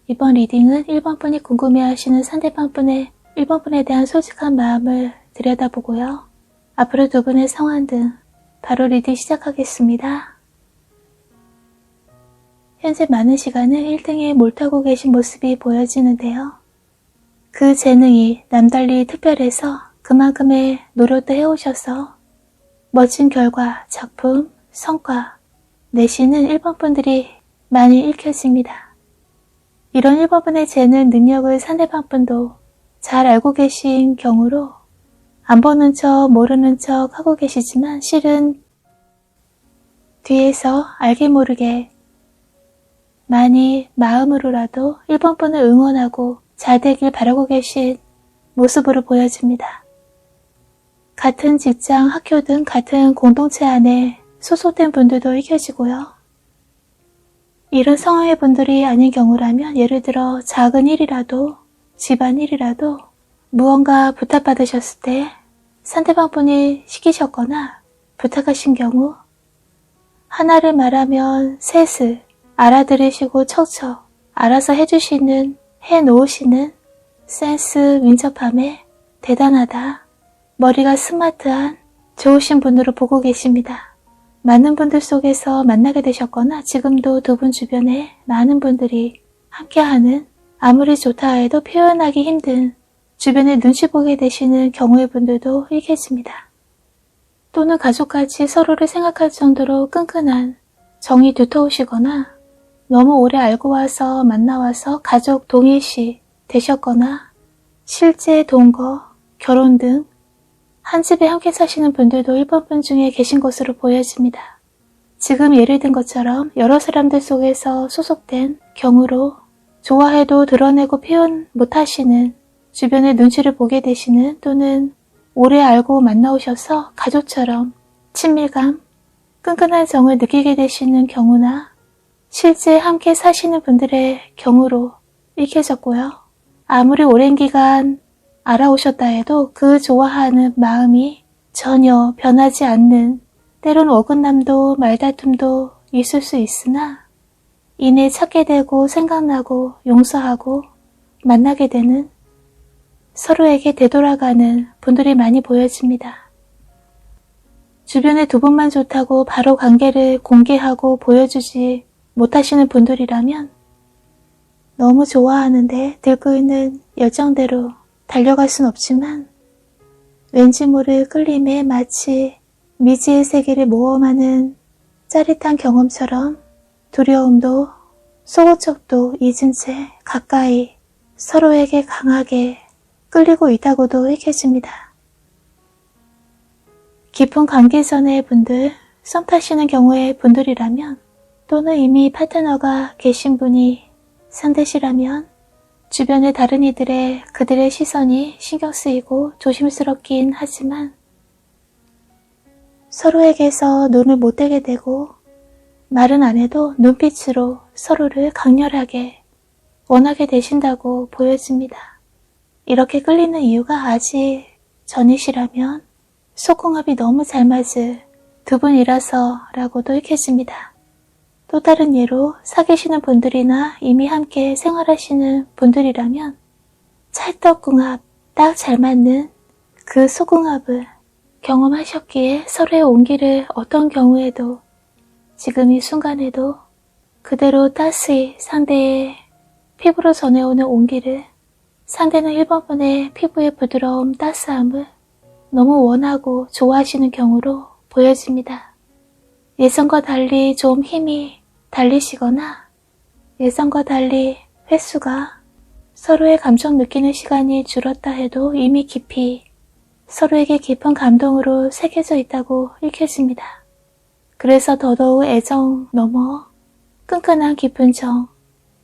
이번 리딩은 1번 분이 궁금해하시는 상대방 분의 1번 분에 대한 솔직한 마음을 들여다보고요. 앞으로 두 분의 상황 등 바로 리딩 시작하겠습니다. 현재 많은 시간을 1등에 몰두하고 계신 모습이 보여지는데요. 그 재능이 남달리 특별해서 그만큼의 노력도 해오셔서 멋진 결과, 작품, 성과 내시는 1번 분들이 많이 읽혀집니다. 이런 1번 분의 재능, 능력을 상대방 분도 잘 알고 계신 경우로 안 보는 척, 모르는 척 하고 계시지만 실은 뒤에서 알게 모르게 많이 마음으로라도 1번 분을 응원하고 잘 되길 바라고 계신 모습으로 보여집니다. 같은 직장, 학교 등 같은 공동체 안에 소속된 분들도 읽혀지고요. 이런 상황의 분들이 아닌 경우라면 예를 들어 작은 일이라도 집안 일이라도 무언가 부탁받으셨을 때 상대방 분이 시키셨거나 부탁하신 경우 하나를 말하면 셋을 알아들으시고 척척 알아서 해주시는, 해놓으시는 센스 민첩함에 대단하다, 머리가 스마트한 좋으신 분으로 보고 계십니다. 많은 분들 속에서 만나게 되셨거나 지금도 두 분 주변에 많은 분들이 함께하는 아무리 좋다 해도 표현하기 힘든 주변에 눈치 보게 되시는 경우의 분들도 읽혀집니다. 또는 가족같이 서로를 생각할 정도로 끈끈한 정이 두터우시거나 너무 오래 알고 와서 만나와서 가족 동일시 되셨거나 실제 동거, 결혼 등 한 집에 함께 사시는 분들도 1번 분 중에 계신 것으로 보여집니다. 지금 예를 든 것처럼 여러 사람들 속에서 소속된 경우로 좋아해도 드러내고 표현 못하시는 주변의 눈치를 보게 되시는 또는 오래 알고 만나오셔서 가족처럼 친밀감, 끈끈한 정을 느끼게 되시는 경우나 실제 함께 사시는 분들의 경우로 읽혀졌고요. 아무리 오랜 기간 알아오셨다 해도 그 좋아하는 마음이 전혀 변하지 않는 때론 어긋남도 말다툼도 있을 수 있으나 이내 찾게 되고 생각나고 용서하고 만나게 되는 서로에게 되돌아가는 분들이 많이 보여집니다. 주변에 두 분만 좋다고 바로 관계를 공개하고 보여주지 못하시는 분들이라면 너무 좋아하는데 들고 있는 열정대로 달려갈 순 없지만 왠지 모를 끌림에 마치 미지의 세계를 모험하는 짜릿한 경험처럼 두려움도 소고적도 잊은 채 가까이 서로에게 강하게 끌리고 있다고도 읽혀집니다. 깊은 관계전의 분들, 썸 타시는 경우의 분들이라면 또는 이미 파트너가 계신 분이 상대시라면 주변의 다른 이들의 그들의 시선이 신경 쓰이고 조심스럽긴 하지만 서로에게서 눈을 못 떼게 되고 말은 안 해도 눈빛으로 서로를 강렬하게 원하게 되신다고 보여집니다. 이렇게 끌리는 이유가 아직 전이시라면 속궁합이 너무 잘 맞을 두 분이라서 라고도 읽혀집니다. 또 다른 예로 사귀시는 분들이나 이미 함께 생활하시는 분들이라면 찰떡궁합 딱 잘 맞는 그 소궁합을 경험하셨기에 서로의 온기를 어떤 경우에도 지금 이 순간에도 그대로 따스히 상대의 피부로 전해오는 온기를 상대는 1번 분의 피부의 부드러움, 따스함을 너무 원하고 좋아하시는 경우로 보여집니다. 예전과 달리 좀 힘이 달리시거나 예전과 달리 횟수가 서로의 감정 느끼는 시간이 줄었다 해도 이미 깊이 서로에게 깊은 감동으로 새겨져 있다고 읽혀집니다. 그래서 더더욱 애정 넘어 끈끈한 깊은 정,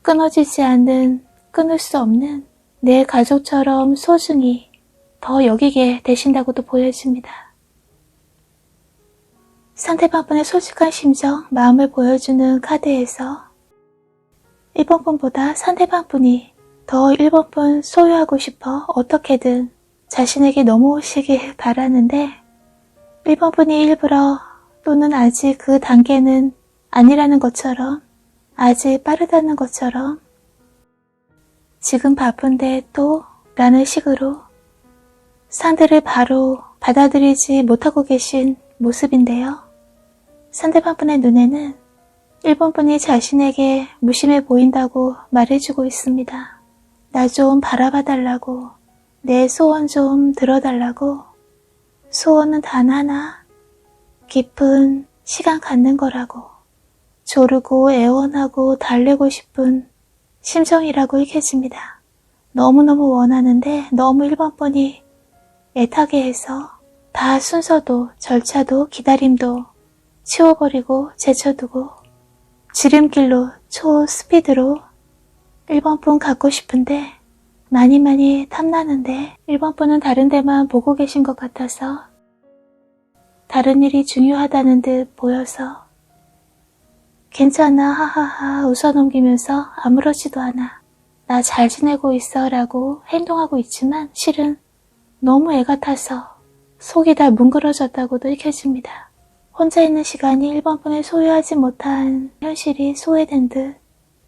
끊어지지 않는, 끊을 수 없는 내 가족처럼 소중히 더 여기게 되신다고도 보여집니다. 상대방 분의 솔직한 심정, 마음을 보여주는 카드에서 1번 분보다 상대방 분이 더 1번 분 소유하고 싶어 어떻게든 자신에게 넘어오시길 바라는데 1번 분이 일부러 또는 아직 그 단계는 아니라는 것처럼 아직 빠르다는 것처럼 지금 바쁜데 또? 라는 식으로 상대를 바로 받아들이지 못하고 계신 모습인데요. 상대방 분의 눈에는 일본 분이 자신에게 무심해 보인다고 말해주고 있습니다. 나 좀 바라봐 달라고, 내 소원 좀 들어달라고. 소원은 단 하나, 깊은 시간 갖는 거라고. 조르고 애원하고 달래고 싶은 심정이라고 읽혀집니다. 너무너무 원하는데 너무 일본 분이 애타게 해서 다 순서도 절차도 기다림도 치워버리고 제쳐두고 지름길로 초스피드로 일본 분 갖고 싶은데 많이 탐나는데 일본 분은 다른 데만 보고 계신 것 같아서 다른 일이 중요하다는 듯 보여서 괜찮아 하하하 웃어넘기면서 아무렇지도 않아. 나 잘 지내고 있어 라고 행동하고 있지만 실은 너무 애가 타서 속이 다 뭉그러졌다고도 읽혀집니다. 혼자 있는 시간이 일본 분을 소유하지 못한 현실이 소외된 듯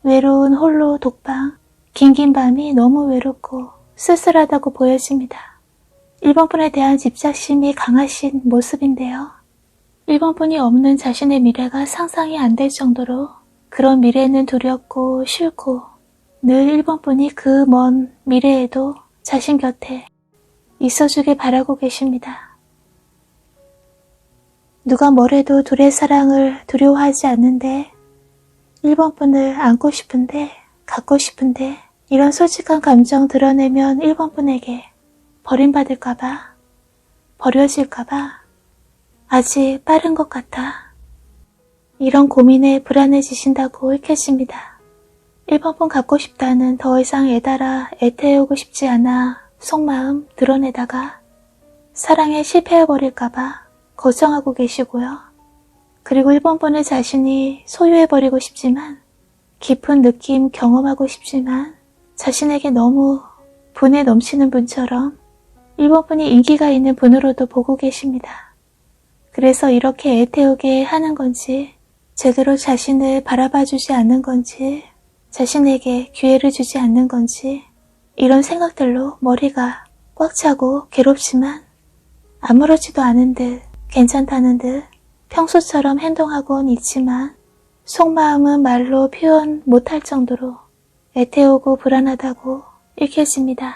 외로운 홀로 독방, 긴긴 밤이 너무 외롭고 쓸쓸하다고 보여집니다. 일본 분에 대한 집착심이 강하신 모습인데요. 일본 분이 없는 자신의 미래가 상상이 안 될 정도로 그런 미래는 두렵고 싫고 늘 일본 분이 그 먼 미래에도 자신 곁에 있어주길 바라고 계십니다. 누가 뭐래도 둘의 사랑을 두려워하지 않는데 일본 분을 안고 싶은데 갖고 싶은데 이런 솔직한 감정 드러내면 일본 분에게 버림받을까봐 버려질까봐 아직 빠른 것 같아. 이런 고민에 불안해지신다고 읽혀집니다. 일본 분 갖고 싶다는 더 이상 애달아 애태우고 싶지 않아 속마음 드러내다가 사랑에 실패해버릴까봐 걱정하고 계시고요. 그리고 일본 분을 자신이 소유해버리고 싶지만 깊은 느낌 경험하고 싶지만 자신에게 너무 분에 넘치는 분처럼 일본 분이 인기가 있는 분으로도 보고 계십니다. 그래서 이렇게 애태우게 하는 건지 제대로 자신을 바라봐주지 않는 건지 자신에게 기회를 주지 않는 건지 이런 생각들로 머리가 꽉 차고 괴롭지만 아무렇지도 않은 듯 괜찮다는 듯 평소처럼 행동하곤 있지만 속마음은 말로 표현 못할 정도로 애태우고 불안하다고 읽혀집니다.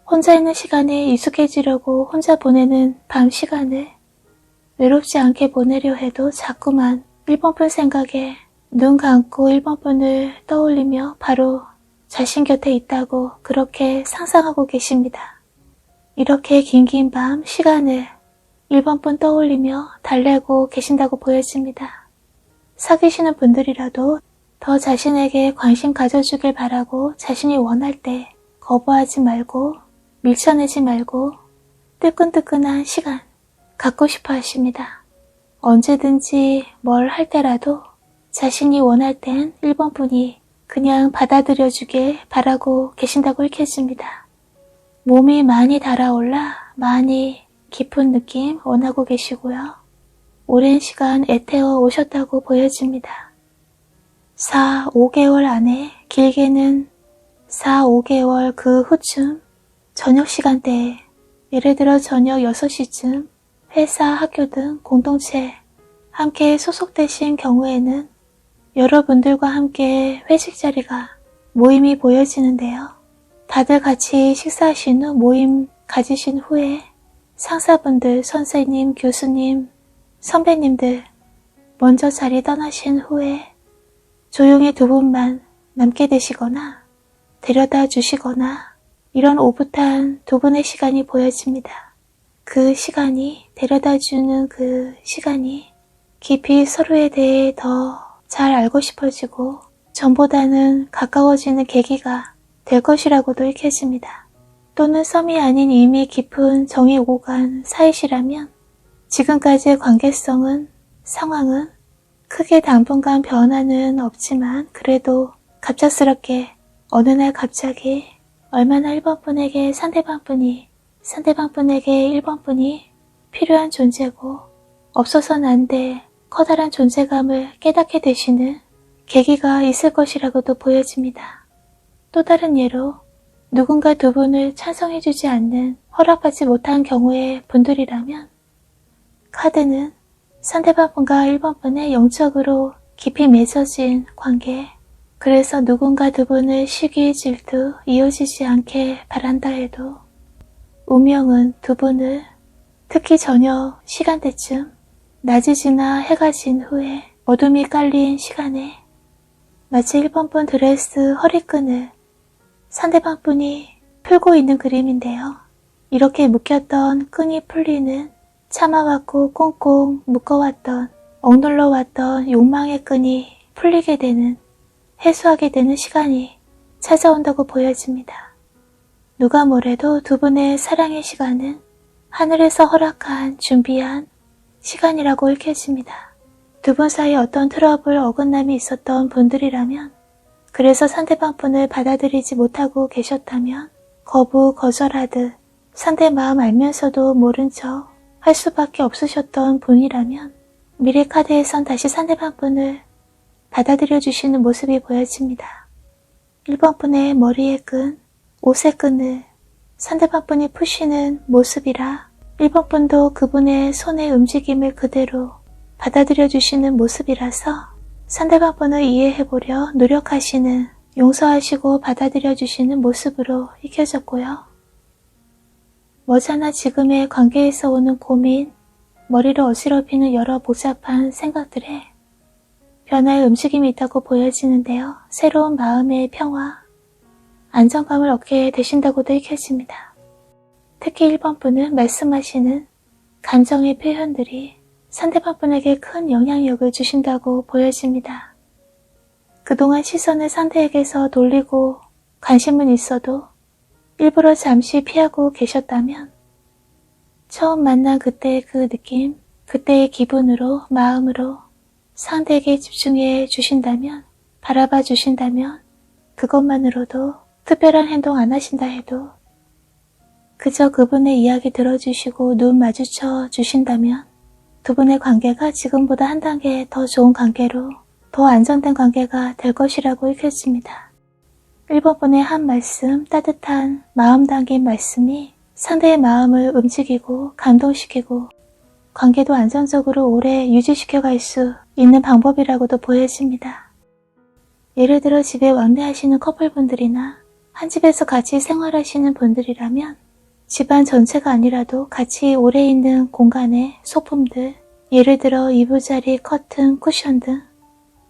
혼자 있는 시간에 익숙해지려고 혼자 보내는 밤 시간을 외롭지 않게 보내려 해도 자꾸만 일본 분 생각에 눈 감고 일본 분을 떠올리며 바로 자신 곁에 있다고 그렇게 상상하고 계십니다. 이렇게 긴긴 밤 시간을 일본 분 떠올리며 달래고 계신다고 보여집니다. 사귀시는 분들이라도 더 자신에게 관심 가져주길 바라고 자신이 원할 때 거부하지 말고 밀쳐내지 말고 뜨끈뜨끈한 시간 갖고 싶어 하십니다. 언제든지 뭘 할 때라도 자신이 원할 땐 일본 분이 그냥 받아들여주길 바라고 계신다고 읽혀집니다. 몸이 많이 달아올라 많이 깊은 느낌 원하고 계시고요. 오랜 시간 애태워 오셨다고 보여집니다. 4, 5개월 안에 길게는 4, 5개월 그 후쯤 저녁 시간대에 예를 들어 저녁 6시쯤 회사, 학교 등 공동체 함께 소속되신 경우에는 여러분들과 함께 회식 자리가 모임이 보여지는데요. 다들 같이 식사하신 후 모임 가지신 후에 상사분들, 선생님, 교수님, 선배님들 먼저 자리 떠나신 후에 조용히 두 분만 남게 되시거나 데려다 주시거나 이런 오붓한 두 분의 시간이 보여집니다. 그 시간이 데려다주는 그 시간이 깊이 서로에 대해 더 잘 알고 싶어지고 전보다는 가까워지는 계기가 될 것이라고도 읽혀집니다. 또는 썸이 아닌 이미 깊은 정이 오고 간 사이시라면 지금까지의 관계성은 상황은 크게 당분간 변화는 없지만 그래도 갑작스럽게 어느 날 갑자기 얼마나 1번분에게 상대방분에게 1번분이 필요한 존재고 없어서는 안 돼 커다란 존재감을 깨닫게 되시는 계기가 있을 것이라고도 보여집니다. 또 다른 예로 누군가 두 분을 찬성해주지 않는, 허락하지 못한 경우의 분들이라면 카드는 상대방 분과 1번 분의 영적으로 깊이 맺어진 관계, 그래서 누군가 두 분을 시기, 질투, 이어지지 않게 바란다 해도 운명은 두 분을 특히 저녁 시간대쯤, 낮이 지나 해가 진 후에 어둠이 깔린 시간에 마치 1번 분 드레스 허리끈을 상대방 분이 풀고 있는 그림인데요. 이렇게 묶였던 끈이 풀리는, 참아왔고 꽁꽁 묶어왔던, 억눌러왔던 욕망의 끈이 풀리게 되는, 해소하게 되는 시간이 찾아온다고 보여집니다. 누가 뭐래도 두 분의 사랑의 시간은 하늘에서 허락한, 준비한 시간이라고 읽혀집니다. 두 분 사이에 어떤 트러블, 어긋남이 있었던 분들이라면, 그래서 상대방 분을 받아들이지 못하고 계셨다면, 거부, 거절하듯 상대 마음 알면서도 모른 척 할 수밖에 없으셨던 분이라면, 미래 카드에선 다시 상대방 분을 받아들여 주시는 모습이 보여집니다. 1번 분의 머리의 끈, 옷의 끈을 상대방 분이 푸시는 모습이라 1번 분도 그분의 손의 움직임을 그대로 받아들여 주시는 모습이라서 상대방 분을 이해해보려 노력하시는, 용서하시고 받아들여 주시는 모습으로 익혀졌고요. 머지않아 지금의 관계에서 오는 고민, 머리를 어지럽히는 여러 복잡한 생각들에 변화의 움직임이 있다고 보여지는데요. 새로운 마음의 평화, 안정감을 얻게 되신다고도 읽혀집니다. 특히 1번 분은 말씀하시는 감정의 표현들이 상대방 분에게 큰 영향력을 주신다고 보여집니다. 그동안 시선을 상대에게서 돌리고 관심은 있어도 일부러 잠시 피하고 계셨다면 처음 만난 그때의 그 느낌, 그때의 기분으로, 마음으로 상대에게 집중해 주신다면, 바라봐 주신다면 그것만으로도 특별한 행동 안 하신다 해도 그저 그분의 이야기 들어주시고 눈 마주쳐 주신다면 두 분의 관계가 지금보다 한 단계 더 좋은 관계로, 더 안정된 관계가 될 것이라고 읽혀집니다. 1번 분의 한 말씀, 따뜻한 마음 담긴 말씀이 상대의 마음을 움직이고 감동시키고 관계도 안정적으로 오래 유지시켜갈 수 있는 방법이라고도 보여집니다. 예를 들어 집에 왕래하시는 커플분들이나 한 집에서 같이 생활하시는 분들이라면 집안 전체가 아니라도 같이 오래 있는 공간의 소품들, 예를 들어 이부자리, 커튼, 쿠션 등,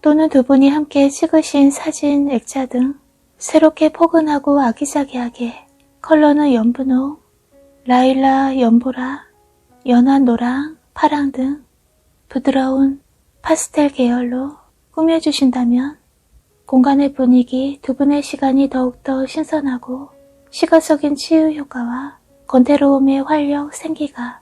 또는 두 분이 함께 찍으신 사진, 액자 등 새롭게 포근하고 아기자기하게, 컬러는 연분홍, 라일락, 연보라, 연한 노랑, 파랑 등 부드러운 파스텔 계열로 꾸며주신다면 공간의 분위기, 두 분의 시간이 더욱더 신선하고 시각적인 치유 효과와 권태로움의 활력, 생기가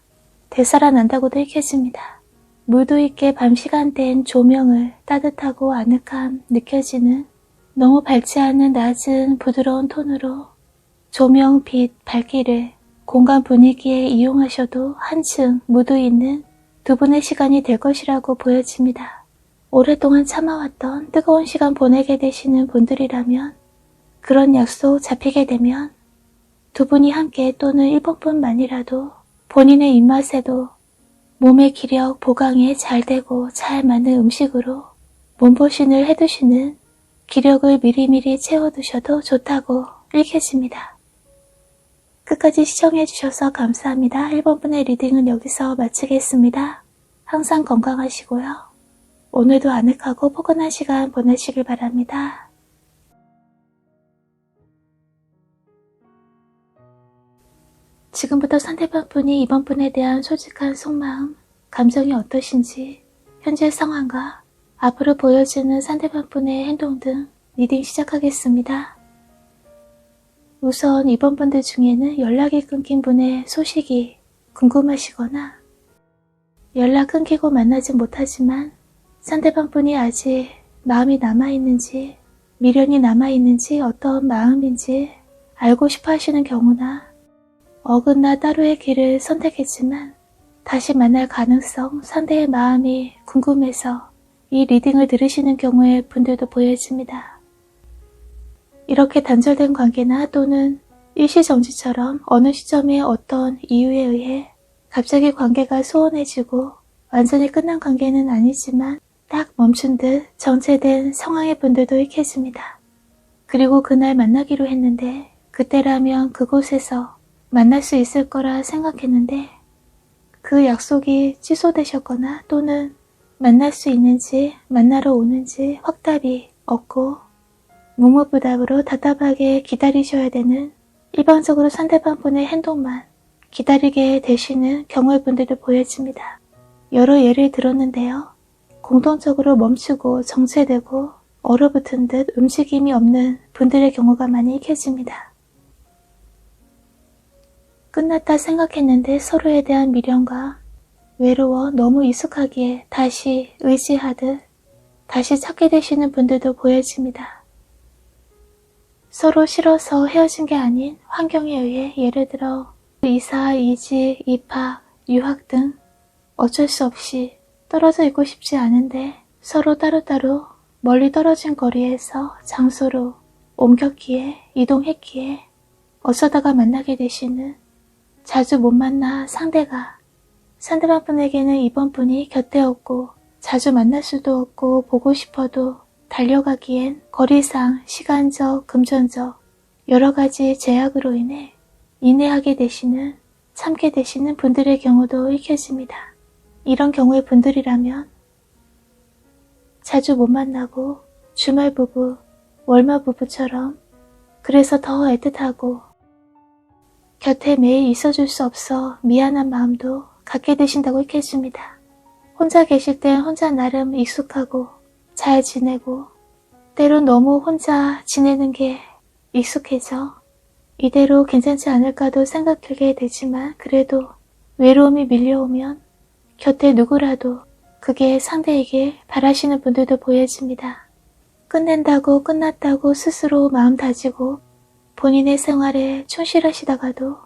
되살아난다고도 읽혀집니다. 무드 있게 밤 시간대엔 조명을 따뜻하고 아늑함 느껴지는, 너무 밝지 않은 낮은 부드러운 톤으로 조명, 빛, 밝기를 공간 분위기에 이용하셔도 한층 무드 있는 두 분의 시간이 될 것이라고 보여집니다. 오랫동안 참아왔던 뜨거운 시간 보내게 되시는 분들이라면 그런 약속 잡히게 되면 두 분이 함께 또는 1번 분만이라도 본인의 입맛에도 몸의 기력 보강에 잘 되고 잘 맞는 음식으로 몸보신을 해두시는 기력을 미리미리 채워두셔도 좋다고 읽혀집니다. 끝까지 시청해주셔서 감사합니다. 1번 분의 리딩은 여기서 마치겠습니다. 항상 건강하시고요. 오늘도 아늑하고 포근한 시간 보내시길 바랍니다. 지금부터 상대방 분이 이번 분에 대한 솔직한 속마음, 감정이 어떠신지, 현재 상황과 앞으로 보여지는 상대방 분의 행동 등 리딩 시작하겠습니다. 우선 이번 분들 중에는 연락이 끊긴 분의 소식이 궁금하시거나 연락 끊기고 만나지 못하지만 상대방 분이 아직 마음이 남아있는지, 미련이 남아있는지, 어떤 마음인지 알고 싶어 하시는 경우나 어긋나 따로의 길을 선택했지만 다시 만날 가능성, 상대의 마음이 궁금해서 이 리딩을 들으시는 경우의 분들도 보여집니다. 이렇게 단절된 관계나 또는 일시정지처럼 어느 시점에 어떤 이유에 의해 갑자기 관계가 소원해지고 완전히 끝난 관계는 아니지만 딱 멈춘 듯 정체된 상황의 분들도 익혀집니다. 그리고 그날 만나기로 했는데 그때라면 그곳에서 만날 수 있을 거라 생각했는데 그 약속이 취소되셨거나 또는 만날 수 있는지 만나러 오는지 확답이 없고 묵묵부답으로 답답하게 기다리셔야 되는 일방적으로 상대방분의 행동만 기다리게 되시는 경우의 분들도 보여집니다. 여러 예를 들었는데요. 공통적으로 멈추고 정체되고 얼어붙은 듯 움직임이 없는 분들의 경우가 많이 익혀집니다. 끝났다 생각했는데 서로에 대한 미련과 외로워 너무 익숙하기에 다시 의지하듯 다시 찾게 되시는 분들도 보여집니다. 서로 싫어서 헤어진 게 아닌 환경에 의해 예를 들어 이사, 이직, 입학, 유학 등 어쩔 수 없이 떨어져 있고 싶지 않은데 서로 따로따로 멀리 떨어진 거리에서 장소로 옮겼기에 이동했기에 어쩌다가 만나게 되시는 자주 못 만나 상대방 분에게는 이번 분이 곁에 없고 자주 만날 수도 없고 보고 싶어도 달려가기엔 거리상, 시간적, 금전적 여러 가지 제약으로 인해 인내하게 되시는, 참게 되시는 분들의 경우도 익혀집니다. 이런 경우의 분들이라면 자주 못 만나고 주말 부부, 월마 부부처럼 그래서 더 애틋하고 곁에 매일 있어줄 수 없어 미안한 마음도 갖게 되신다고 익혀집니다. 혼자 계실 땐 혼자 나름 익숙하고 잘 지내고 때론 너무 혼자 지내는 게 익숙해져 이대로 괜찮지 않을까도 생각하게 되지만 그래도 외로움이 밀려오면 곁에 누구라도 그게 상대에게 바라시는 분들도 보여집니다. 끝낸다고 끝났다고 스스로 마음 다지고 본인의 생활에 충실하시다가도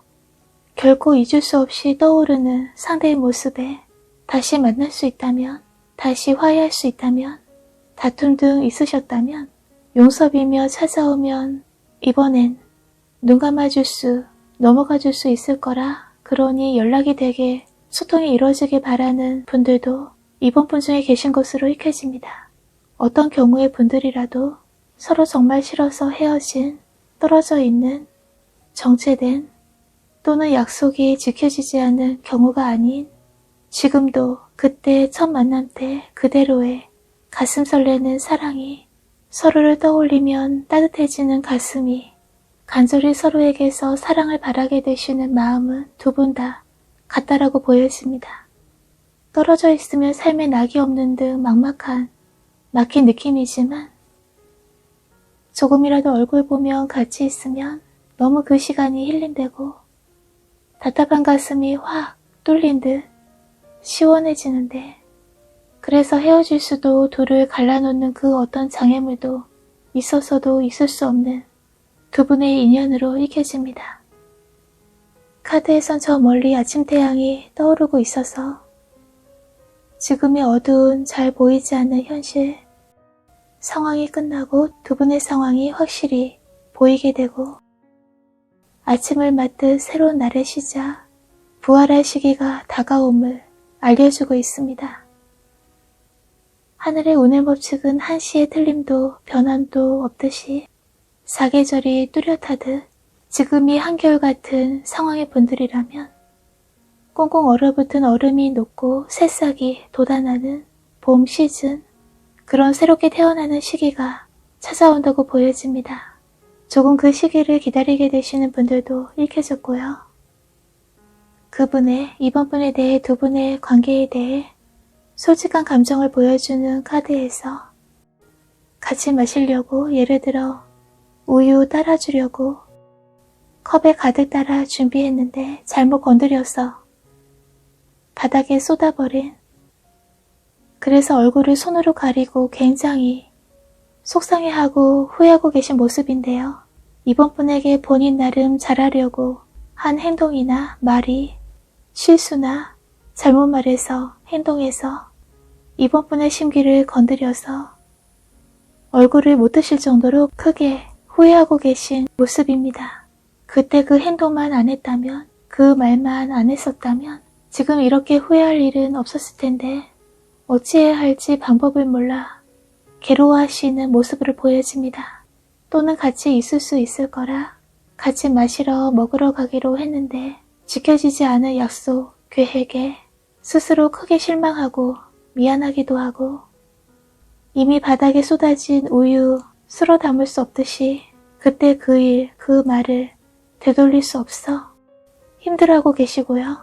결코 잊을 수 없이 떠오르는 상대의 모습에 다시 만날 수 있다면, 다시 화해할 수 있다면, 다툼 등 있으셨다면 용서비며 찾아오면 이번엔 눈 감아줄 수, 넘어가줄 수 있을 거라 그러니 연락이 되게 소통이 이루어지길 바라는 분들도 이번 분 중에 계신 것으로 익혀집니다. 어떤 경우의 분들이라도 서로 정말 싫어서 헤어진, 떨어져 있는, 정체된 또는 약속이 지켜지지 않는 경우가 아닌 지금도 그때 첫 만남 때 그대로의 가슴 설레는 사랑이 서로를 떠올리면 따뜻해지는 가슴이 간절히 서로에게서 사랑을 바라게 되시는 마음은 두 분 다 같다라고 보여집니다. 떨어져 있으면 삶에 낙이 없는 등 막막한 막힌 느낌이지만 조금이라도 얼굴 보며 같이 있으면 너무 그 시간이 힐링되고 답답한 가슴이 확 뚫린 듯 시원해지는데 그래서 헤어질 수도 둘을 갈라놓는 그 어떤 장애물도 있어서도 있을 수 없는 두 분의 인연으로 익혀집니다. 카드에선 저 멀리 아침 태양이 떠오르고 있어서 지금의 어두운 잘 보이지 않는 현실 상황이 끝나고 두 분의 상황이 확실히 보이게 되고 아침을 맞듯 새로운 날의 시작, 부활할 시기가 다가옴을 알려주고 있습니다. 하늘의 운의 법칙은 한시의 틀림도 변함도 없듯이 사계절이 뚜렷하듯 지금이 한겨울같은 상황의 분들이라면 꽁꽁 얼어붙은 얼음이 녹고 새싹이 돋아나는 봄 시즌, 그런 새롭게 태어나는 시기가 찾아온다고 보여집니다. 조금 그 시기를 기다리게 되시는 분들도 읽혀졌고요. 그분의, 이번 분에 대해 두 분의 관계에 대해 솔직한 감정을 보여주는 카드에서 같이 마시려고 예를 들어 우유 따라주려고 컵에 가득 따라 준비했는데 잘못 건드려서 바닥에 쏟아버린, 그래서 얼굴을 손으로 가리고 굉장히 속상해하고 후회하고 계신 모습인데요. 이번 분에게 본인 나름 잘하려고 한 행동이나 말이 실수나 잘못 말해서 행동해서 이번 분의 심기를 건드려서 얼굴을 못 드실 정도로 크게 후회하고 계신 모습입니다. 그때 그 행동만 안 했다면, 그 말만 안 했었다면 지금 이렇게 후회할 일은 없었을 텐데 어찌해야 할지 방법을 몰라 괴로워하시는 모습을 보여집니다. 또는 같이 있을 수 있을 거라 같이 마시러 먹으러 가기로 했는데 지켜지지 않은 약속, 계획에 스스로 크게 실망하고 미안하기도 하고 이미 바닥에 쏟아진 우유 쓸어 담을 수 없듯이 그때 그 일, 그 말을 되돌릴 수 없어 힘들어하고 계시고요.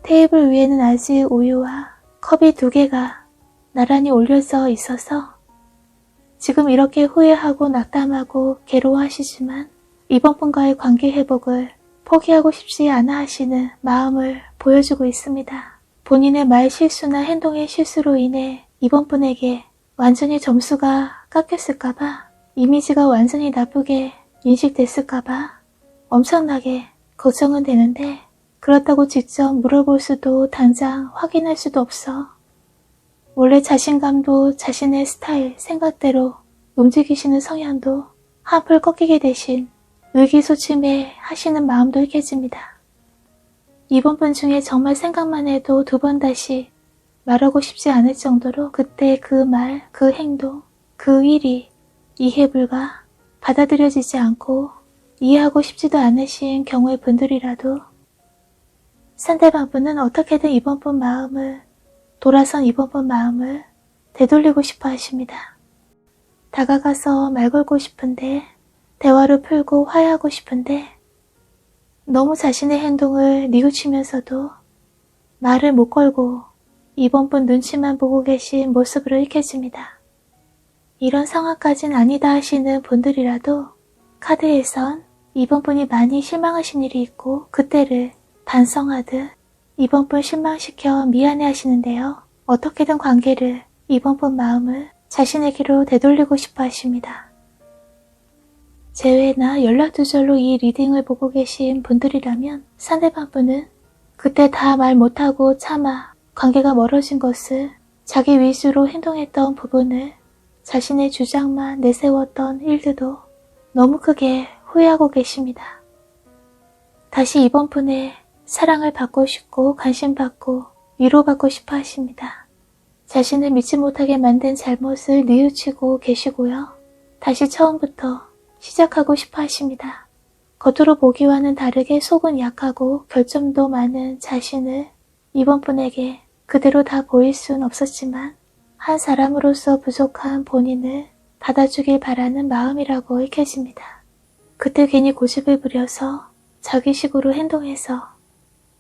테이블 위에는 아직 우유와 컵이 2개가 나란히 올려져 있어서 지금 이렇게 후회하고 낙담하고 괴로워하시지만 이번 분과의 관계 회복을 포기하고 싶지 않아 하시는 마음을 보여주고 있습니다. 본인의 말 실수나 행동의 실수로 인해 이번 분에게 완전히 점수가 깎였을까봐, 이미지가 완전히 나쁘게 인식됐을까봐 엄청나게 걱정은 되는데 그렇다고 직접 물어볼 수도 당장 확인할 수도 없어. 원래 자신감도 자신의 스타일, 생각대로 움직이시는 성향도 한풀 꺾이게 되신 의기소침해 하시는 마음도 익혀집니다. 이번 분 중에 정말 생각만 해도 2번 다시 말하고 싶지 않을 정도로 그때 그 말, 그 행동, 그 일이 이해 불가, 받아들여지지 않고 이해하고 싶지도 않으신 경우의 분들이라도 상대방 분은 어떻게든 이번 분 마음을, 돌아선 이번 분 마음을 되돌리고 싶어 하십니다. 다가가서 말 걸고 싶은데, 대화를 풀고 화해하고 싶은데 너무 자신의 행동을 뉘우치면서도 말을 못 걸고 이번 분 눈치만 보고 계신 모습으로 익혀집니다. 이런 상황까진 아니다 하시는 분들이라도 카드에선 이번 분이 많이 실망하신 일이 있고 그때를 반성하듯 이번 분 실망시켜 미안해 하시는데요. 어떻게든 관계를, 이번 분 마음을 자신에게로 되돌리고 싶어 하십니다. 재회나 연락 두절로 이 리딩을 보고 계신 분들이라면 상대방 분은 그때 다 말 못하고 참아 관계가 멀어진 것을, 자기 위주로 행동했던 부분을, 자신의 주장만 내세웠던 일들도 너무 크게 후회하고 계십니다. 다시 이번 분의 사랑을 받고 싶고 관심받고 위로받고 싶어 하십니다. 자신을 믿지 못하게 만든 잘못을 뉘우치고 계시고요. 다시 처음부터 시작하고 싶어 하십니다. 겉으로 보기와는 다르게 속은 약하고 결점도 많은 자신을 이번 분에게 그대로 다 보일 순 없었지만 한 사람으로서 부족한 본인을 받아주길 바라는 마음이라고 읽혀집니다. 그때 괜히 고집을 부려서 자기식으로 행동해서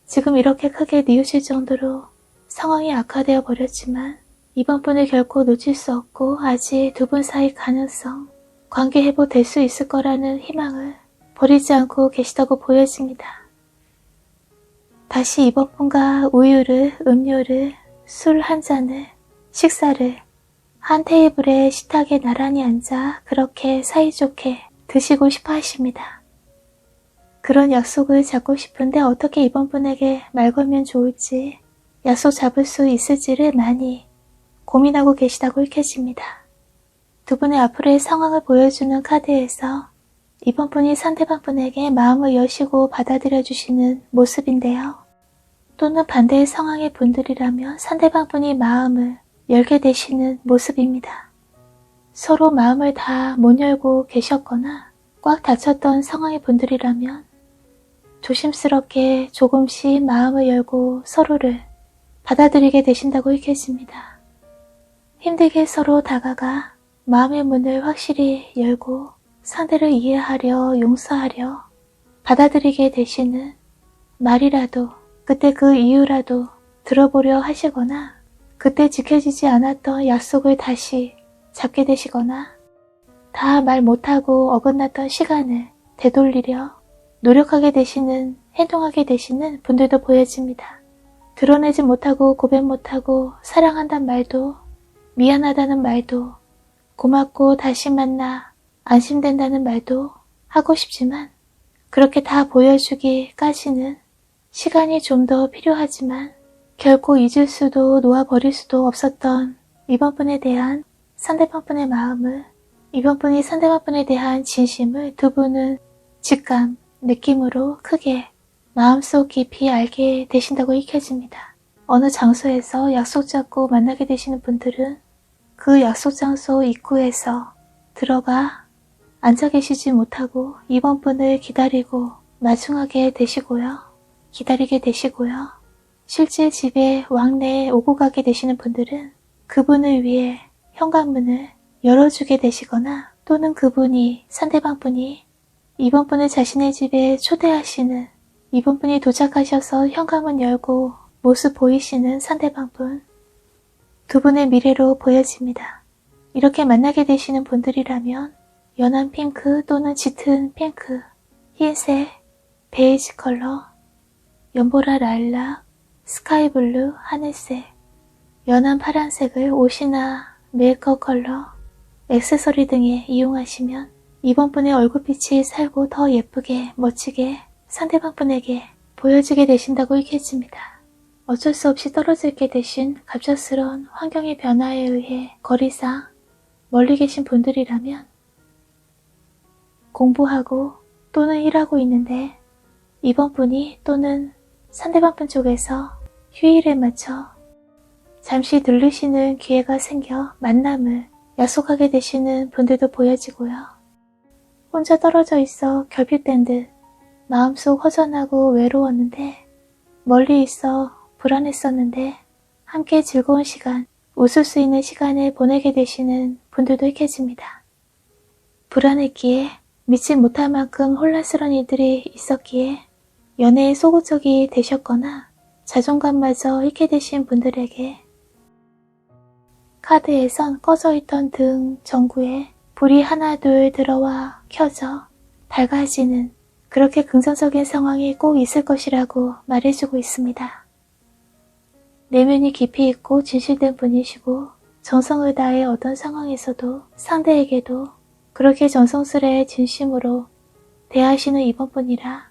지금 이렇게 크게 뉘우칠 정도로 상황이 악화되어 버렸지만 이번 분을 결코 놓칠 수 없고 아직 2분 사이 가능성, 관계 회복될 수 있을 거라는 희망을 버리지 않고 계시다고 보여집니다. 다시 이번 분과 우유를, 음료를, 술 한 잔을, 식사를 한 테이블에 식탁에 나란히 앉아 그렇게 사이좋게 드시고 싶어 하십니다. 그런 약속을 잡고 싶은데 어떻게 이번 분에게 말 걸면 좋을지, 약속 잡을 수 있을지를 많이 고민하고 계시다고 읽혀집니다. 2분의 앞으로의 상황을 보여주는 카드에서 이번 분이 상대방 분에게 마음을 여시고 받아들여 주시는 모습인데요. 또는 반대의 상황의 분들이라면 상대방 분이 마음을 열게 되시는 모습입니다. 서로 마음을 다 못 열고 계셨거나 꽉 닫혔던 상황의 분들이라면 조심스럽게 조금씩 마음을 열고 서로를 받아들이게 되신다고 읽혀집니다. 힘들게 서로 다가가 마음의 문을 확실히 열고 상대를 이해하려, 용서하려, 받아들이게 되시는 말이라도, 그때 그 이유라도 들어보려 하시거나 그때 지켜지지 않았던 약속을 다시 잡게 되시거나 다 말 못하고 어긋났던 시간을 되돌리려 노력하게 되시는, 행동하게 되시는 분들도 보여집니다. 드러내지 못하고 고백 못하고 사랑한다는 말도, 미안하다는 말도, 고맙고 다시 만나 안심된다는 말도 하고 싶지만 그렇게 다 보여주기까지는 시간이 좀 더 필요하지만 결코 잊을 수도 놓아버릴 수도 없었던 이번 분에 대한 상대방 분의 마음을 이번 분이 상대방 분에 대한 진심을 두 분은 직감, 느낌으로 크게 마음속 깊이 알게 되신다고 익혀집니다. 어느 장소에서 약속 잡고 만나게 되시는 분들은 그 약속 장소 입구에서 들어가 앉아 계시지 못하고 이번 분을 기다리고 마중하게 되시고요. 기다리게 되시고요. 실제 집에 왕래에 오고 가게 되시는 분들은 그분을 위해 현관문을 열어주게 되시거나 또는 그분이 상대방 분이 이번 분을 자신의 집에 초대하시는 이번 분이 도착하셔서 현관문 열고 모습 보이시는 상대방 분 두 분의 미래로 보여집니다. 이렇게 만나게 되시는 분들이라면 연한 핑크 또는 짙은 핑크, 흰색, 베이지 컬러, 연보라 라일락, 스카이블루, 하늘색, 연한 파란색을 옷이나 메이크업 컬러, 액세서리 등에 이용하시면 이번 분의 얼굴빛이 살고 더 예쁘게 멋지게 상대방 분에게 보여지게 되신다고 읽혀집니다. 어쩔 수 없이 떨어져 있게 되신 갑작스러운 환경의 변화에 의해 거리상 멀리 계신 분들이라면 공부하고 또는 일하고 있는데 이번 분이 또는 상대방 분 쪽에서 휴일에 맞춰 잠시 들르시는 기회가 생겨 만남을 약속하게 되시는 분들도 보여지고요. 혼자 떨어져 있어 결핍된 듯 마음속 허전하고 외로웠는데 멀리 있어 불안했었는데 함께 즐거운 시간, 웃을 수 있는 시간을 보내게 되시는 분들도 익혀집니다. 불안했기에 믿지 못할 만큼 혼란스러운 일들이 있었기에 연애에 소극적이 되셨거나 자존감마저 잃게 되신 분들에게 카드에선 꺼져 있던 등 전구에 불이 하나 둘 들어와 켜져 밝아지는 그렇게 긍정적인 상황이 꼭 있을 것이라고 말해주고 있습니다. 내면이 깊이 있고 진실된 분이시고 정성을 다해 어떤 상황에서도 상대에게도 그렇게 정성스레 진심으로 대하시는 이번 분이라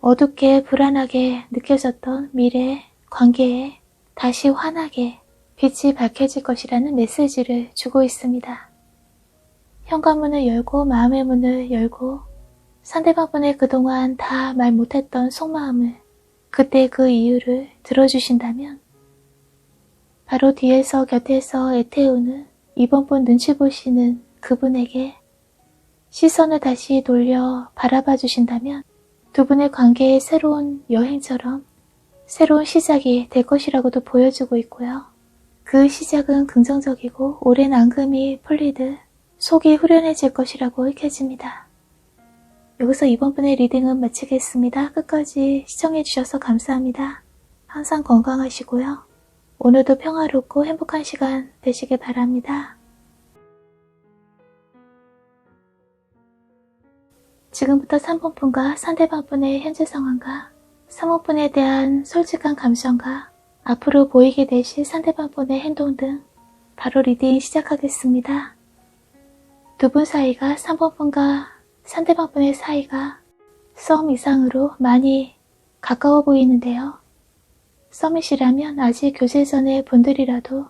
어둡게 불안하게 느껴졌던 미래 관계에 다시 환하게 빛이 밝혀질 것이라는 메시지를 주고 있습니다. 현관문을 열고 마음의 문을 열고 상대방분의 그동안 다 말 못했던 속마음을 그때 그 이유를 들어주신다면 바로 뒤에서 곁에서 애태우는 이번 분 눈치 보시는 그분에게 시선을 다시 돌려 바라봐 주신다면 두 분의 관계의 새로운 여행처럼 새로운 시작이 될 것이라고도 보여주고 있고요. 그 시작은 긍정적이고 오랜 앙금이 풀리듯 속이 후련해질 것이라고 읽혀집니다. 여기서 이번 분의 리딩은 마치겠습니다. 끝까지 시청해주셔서 감사합니다. 항상 건강하시고요. 오늘도 평화롭고 행복한 시간 되시길 바랍니다. 지금부터 3번 분과 상대방 분의 현재 상황과 3번 분에 대한 솔직한 감정과 앞으로 보이게 되실 상대방 분의 행동 등 바로 리딩 시작하겠습니다. 두 분 사이가 3번 분과 상대방 분의 사이가 썸 이상으로 많이 가까워 보이는데요. 썸이시라면 아직 교제 전의 분들이라도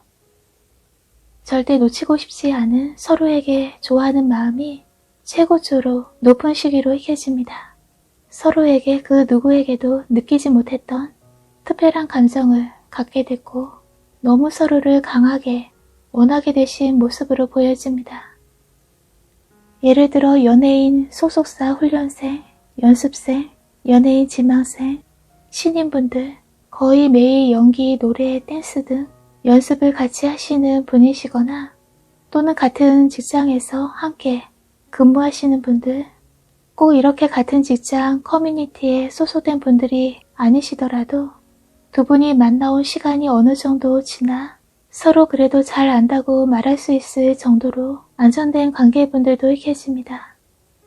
절대 놓치고 싶지 않은 서로에게 좋아하는 마음이 최고조로 높은 시기로 익혀집니다. 서로에게 그 누구에게도 느끼지 못했던 특별한 감정을 갖게 됐고 너무 서로를 강하게 원하게 되신 모습으로 보여집니다. 예를 들어 연예인 소속사 훈련생, 연습생, 연예인 지망생, 신인분들 거의 매일 연기, 노래, 댄스 등 연습을 같이 하시는 분이시거나 또는 같은 직장에서 함께 근무하시는 분들, 꼭 이렇게 같은 직장 커뮤니티에 소속된 분들이 아니시더라도 두 분이 만나온 시간이 어느 정도 지나 서로 그래도 잘 안다고 말할 수 있을 정도로 안정된 관계분들도 익혀집니다.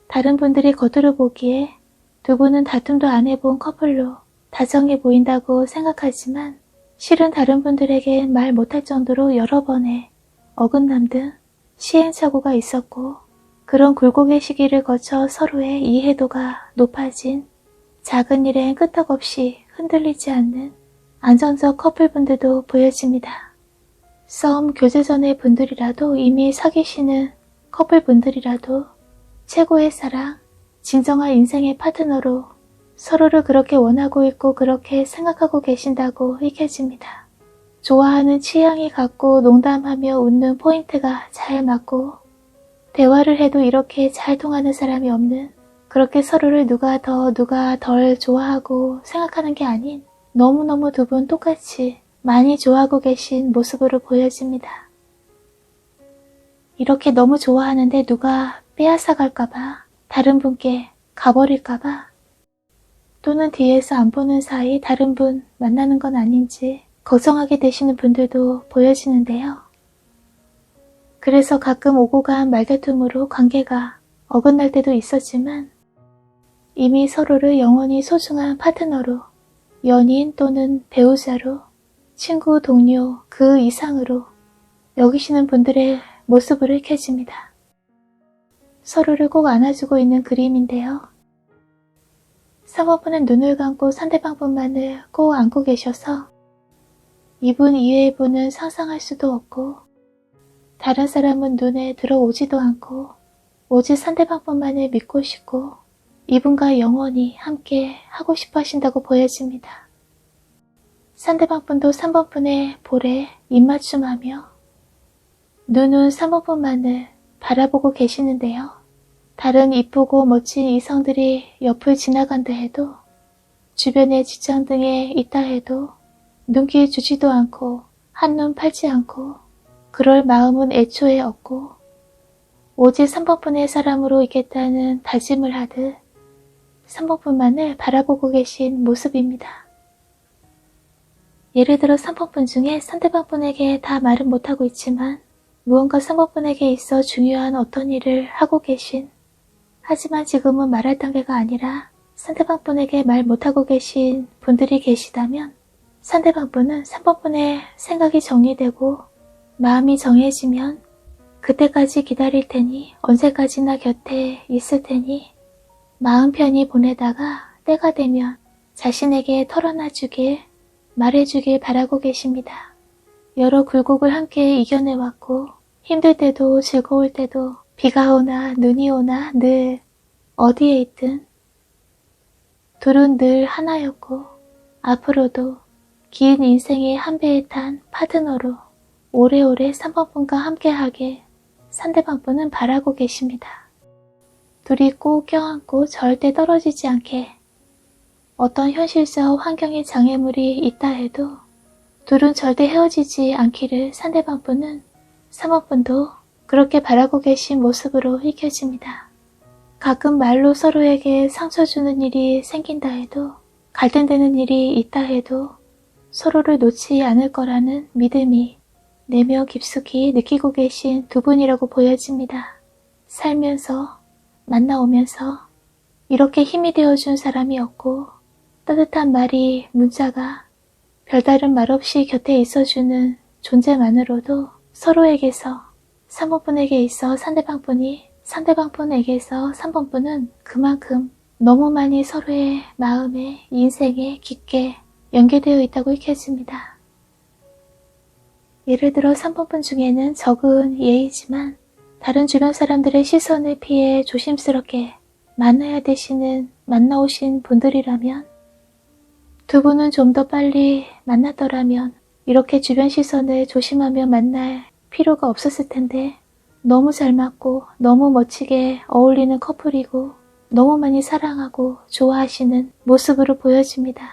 다른 분들이 겉으로 보기에 두 분은 다툼도 안 해본 커플로 다정해 보인다고 생각하지만 실은 다른 분들에겐 말 못할 정도로 여러 번의 어긋남 등 시행착오가 있었고 그런 굴곡의 시기를 거쳐 서로의 이해도가 높아진 작은 일엔 끄떡없이 흔들리지 않는 안정적 커플분들도 보여집니다. 썸 교제 전의 분들이라도 이미 사귀시는 커플분들이라도 최고의 사랑, 진정한 인생의 파트너로 서로를 그렇게 원하고 있고 그렇게 생각하고 계신다고 읽혀집니다. 좋아하는 취향이 같고 농담하며 웃는 포인트가 잘 맞고 대화를 해도 이렇게 잘 통하는 사람이 없는, 그렇게 서로를 누가 더 누가 덜 좋아하고 생각하는 게 아닌 너무너무 두 분 똑같이 많이 좋아하고 계신 모습으로 보여집니다. 이렇게 너무 좋아하는데 누가 빼앗아갈까봐, 다른 분께 가버릴까봐, 또는 뒤에서 안 보는 사이 다른 분 만나는 건 아닌지 걱정하게 되시는 분들도 보여지는데요. 그래서 가끔 오고 간 말다툼으로 관계가 어긋날 때도 있었지만 이미 서로를 영원히 소중한 파트너로, 연인 또는 배우자로, 친구, 동료, 그 이상으로 여기시는 분들의 모습으로 읽혀집니다. 서로를 꼭 안아주고 있는 그림인데요. 3번분은 눈을 감고 상대방 분만을 꼭 안고 계셔서 이분 이외의 분은 상상할 수도 없고 다른 사람은 눈에 들어오지도 않고 오직 상대방 분만을 믿고 싶고 이분과 영원히 함께 하고 싶어 하신다고 보여집니다. 상대방 분도 3번 분의 볼에 입맞춤하며 눈은 3번 분만을 바라보고 계시는데요. 다른 이쁘고 멋진 이성들이 옆을 지나간다 해도, 주변에 직장 등에 있다 해도 눈길 주지도 않고 한눈 팔지 않고 그럴 마음은 애초에 없고 오직 3번분의 사람으로 있겠다는 다짐을 하듯 3번분만을 바라보고 계신 모습입니다. 예를 들어 3번분 중에 상대방분에게 다 말은 못하고 있지만 무언가 3번분에게 있어 중요한 어떤 일을 하고 계신, 하지만 지금은 말할 단계가 아니라 상대방분에게 말 못하고 계신 분들이 계시다면 상대방분은 3번분의 생각이 정리되고 마음이 정해지면 그때까지 기다릴 테니, 언제까지나 곁에 있을 테니 마음 편히 보내다가 때가 되면 자신에게 털어놔주길, 말해주길 바라고 계십니다. 여러 굴곡을 함께 이겨내왔고 힘들 때도 즐거울 때도 비가 오나 눈이 오나 늘 어디에 있든 둘은 늘 하나였고 앞으로도 긴 인생의 한 배에 탄 파트너로 오래오래 3번분과 함께하길 상대방분은 바라고 계십니다. 둘이 꼭 껴안고 절대 떨어지지 않게, 어떤 현실적 환경의 장애물이 있다 해도 둘은 절대 헤어지지 않기를 상대방분은 3번분도 그렇게 바라고 계신 모습으로 읽혀집니다. 가끔 말로 서로에게 상처 주는 일이 생긴다 해도, 갈등되는 일이 있다 해도 서로를 놓지 않을 거라는 믿음이 내면 깊숙이 느끼고 계신 두 분이라고 보여집니다. 살면서, 만나오면서 이렇게 힘이 되어준 사람이 없고 따뜻한 말이, 문자가 별다른 말 없이 곁에 있어주는 존재만으로도 서로에게서 3번분에게 있어 상대방분이, 상대방분에게서 3번분은 그만큼 너무 많이 서로의 마음에, 인생에 깊게 연계되어 있다고 읽혀집니다. 예를 들어 3번분 중에는 적은 예의지만 다른 주변 사람들의 시선을 피해 조심스럽게 만나야 되시는, 만나오신 분들이라면, 두 분은 좀 더 빨리 만났더라면 이렇게 주변 시선을 조심하며 만날 필요가 없었을 텐데, 너무 잘 맞고 너무 멋지게 어울리는 커플이고 너무 많이 사랑하고 좋아하시는 모습으로 보여집니다.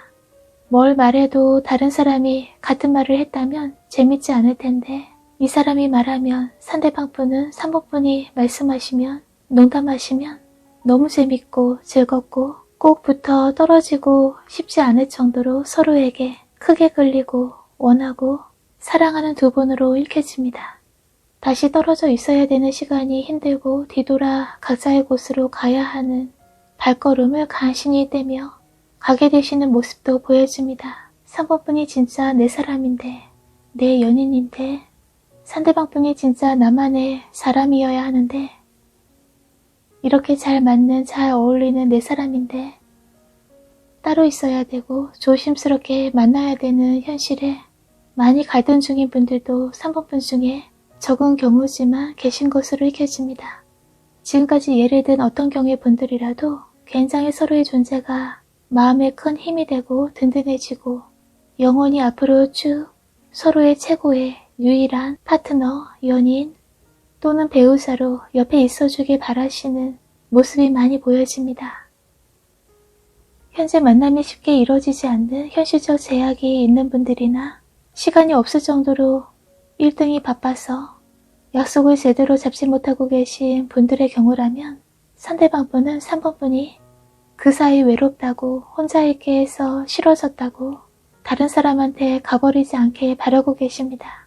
뭘 말해도 다른 사람이 같은 말을 했다면 재밌지 않을 텐데, 이 사람이 말하면 상대방분은 3번분이 말씀하시면, 농담하시면 너무 재밌고 즐겁고 꼭 붙어 떨어지고 싶지 않을 정도로 서로에게 크게 끌리고 원하고 사랑하는 두 분으로 읽혀집니다. 다시 떨어져 있어야 되는 시간이 힘들고 뒤돌아 각자의 곳으로 가야 하는 발걸음을 간신히 떼며 가게 되시는 모습도 보여집니다. 3번분이 진짜 내 사람인데, 내 연인인데, 상대방분이 진짜 나만의 사람이어야 하는데, 이렇게 잘 맞는, 잘 어울리는 내 사람인데 따로 있어야 되고 조심스럽게 만나야 되는 현실에 많이 갈등 중인 분들도 3번분 중에 적은 경우지만 계신 것으로 읽혀집니다. 지금까지 예를 든 어떤 경우의 분들이라도 굉장히 서로의 존재가 마음에 큰 힘이 되고 든든해지고 영원히 앞으로 쭉 서로의 최고의 유일한 파트너, 연인 또는 배우자로 옆에 있어주길 바라시는 모습이 많이 보여집니다. 현재 만남이 쉽게 이루어지지 않는 현실적 제약이 있는 분들이나 시간이 없을 정도로 일등이 바빠서 약속을 제대로 잡지 못하고 계신 분들의 경우라면 상대방 분은 3번 분이 그 사이 외롭다고 혼자 있게 해서 싫어졌다고 다른 사람한테 가버리지 않게 바라고 계십니다.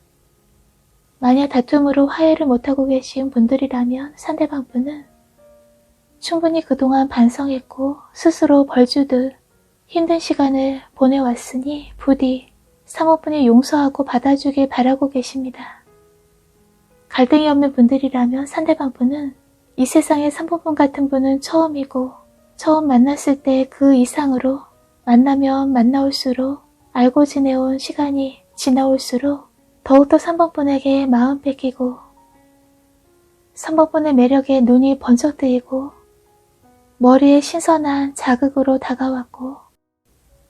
만약 다툼으로 화해를 못하고 계신 분들이라면 상대방 분은 충분히 그동안 반성했고 스스로 벌주듯 힘든 시간을 보내왔으니 부디 3번 분이 용서하고 받아주길 바라고 계십니다. 갈등이 없는 분들이라면 상대방 분은 이 세상에 3번 분 같은 분은 처음이고 처음 만났을 때 그 이상으로 만나면 만나올수록 알고 지내온 시간이 지나올수록 더욱더 3번 분에게 마음 뺏기고 3번 분의 매력에 눈이 번쩍 뜨이고 머리에 신선한 자극으로 다가왔고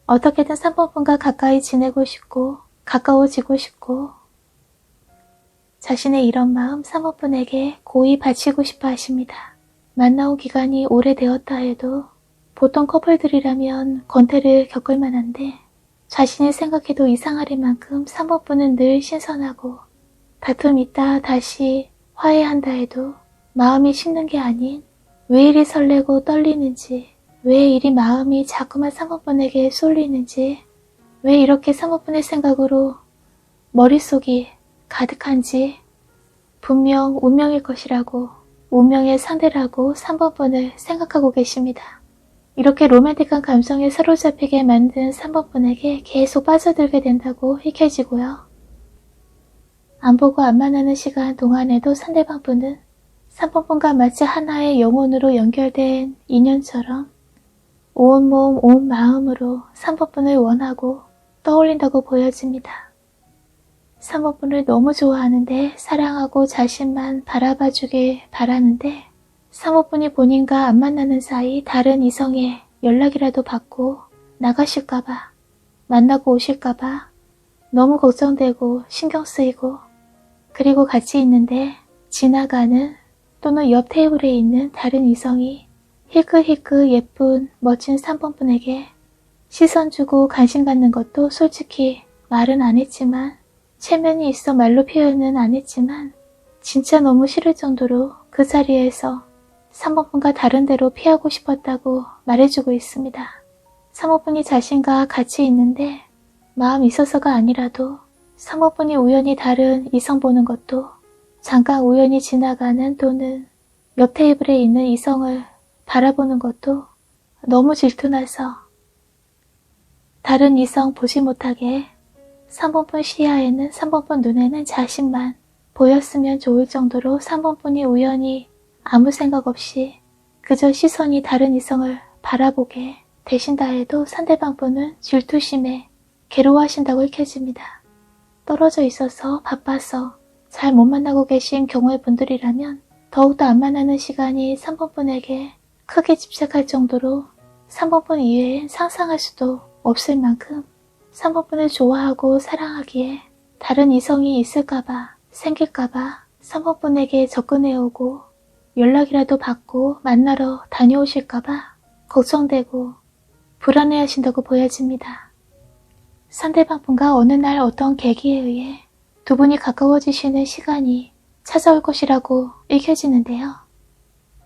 어떻게든 3번 분과 가까이 지내고 싶고 가까워지고 싶고 자신의 이런 마음 3번 분에게 고이 바치고 싶어 하십니다. 만나온 기간이 오래되었다 해도 보통 커플들이라면 권태를 겪을 만한데 자신이 생각해도 이상할 만큼 3번 분은 늘 신선하고 다툼 있다 다시 화해한다 해도 마음이 식는 게 아닌 왜 이리 설레고 떨리는지 왜 이리 마음이 자꾸만 3번 분에게 쏠리는지 왜 이렇게 3번 분의 생각으로 머릿속이 가득한지 분명 운명일 것이라고 운명의 상대라고 3번 분을 생각하고 계십니다. 이렇게 로맨틱한 감성에 사로잡히게 만든 3번 분에게 계속 빠져들게 된다고 읽혀지고요. 안 보고 안 만나는 시간 동안에도 상대방 분은 3번 분과 마치 하나의 영혼으로 연결된 인연처럼 온 몸, 온 마음으로 3번 분을 원하고 떠올린다고 보여집니다. 3번 분을 너무 좋아하는데 사랑하고 자신만 바라봐주길 바라는데 3번 분이 본인과 안 만나는 사이 다른 이성의 연락이라도 받고 나가실까봐 만나고 오실까봐 너무 걱정되고 신경 쓰이고 그리고 같이 있는데 지나가는 또는 옆 테이블에 있는 다른 이성이 희끗희끗 예쁜 멋진 3번 분에게 시선 주고 관심 갖는 것도 솔직히 말은 안 했지만 체면이 있어 말로 표현은 안 했지만 진짜 너무 싫을 정도로 그 자리에서 3번 분과 다른 데로 피하고 싶었다고 말해주고 있습니다. 3번 분이 자신과 같이 있는데 마음 있어서가 아니라도 3번 분이 우연히 다른 이성 보는 것도 잠깐 우연히 지나가는 또는 옆 테이블에 있는 이성을 바라보는 것도 너무 질투나서 다른 이성 보지 못하게 3번 분 시야에는 3번 분 눈에는 자신만 보였으면 좋을 정도로 3번 분이 우연히 아무 생각 없이 그저 시선이 다른 이성을 바라보게 되신다 해도 상대방 분은 질투심에 괴로워하신다고 읽혀집니다. 떨어져 있어서 바빠서 잘 못 만나고 계신 경우의 분들이라면 더욱더 안 만나는 시간이 3번 분에게 크게 집착할 정도로 3번 분 이외엔 상상할 수도 없을 만큼 3번 분을 좋아하고 사랑하기에 다른 이성이 있을까봐 생길까봐 3번 분에게 접근해오고 연락이라도 받고 만나러 다녀오실까봐 걱정되고 불안해하신다고 보여집니다. 상대방 분과 어느 날 어떤 계기에 의해 두 분이 가까워지시는 시간이 찾아올 것이라고 읽혀지는데요.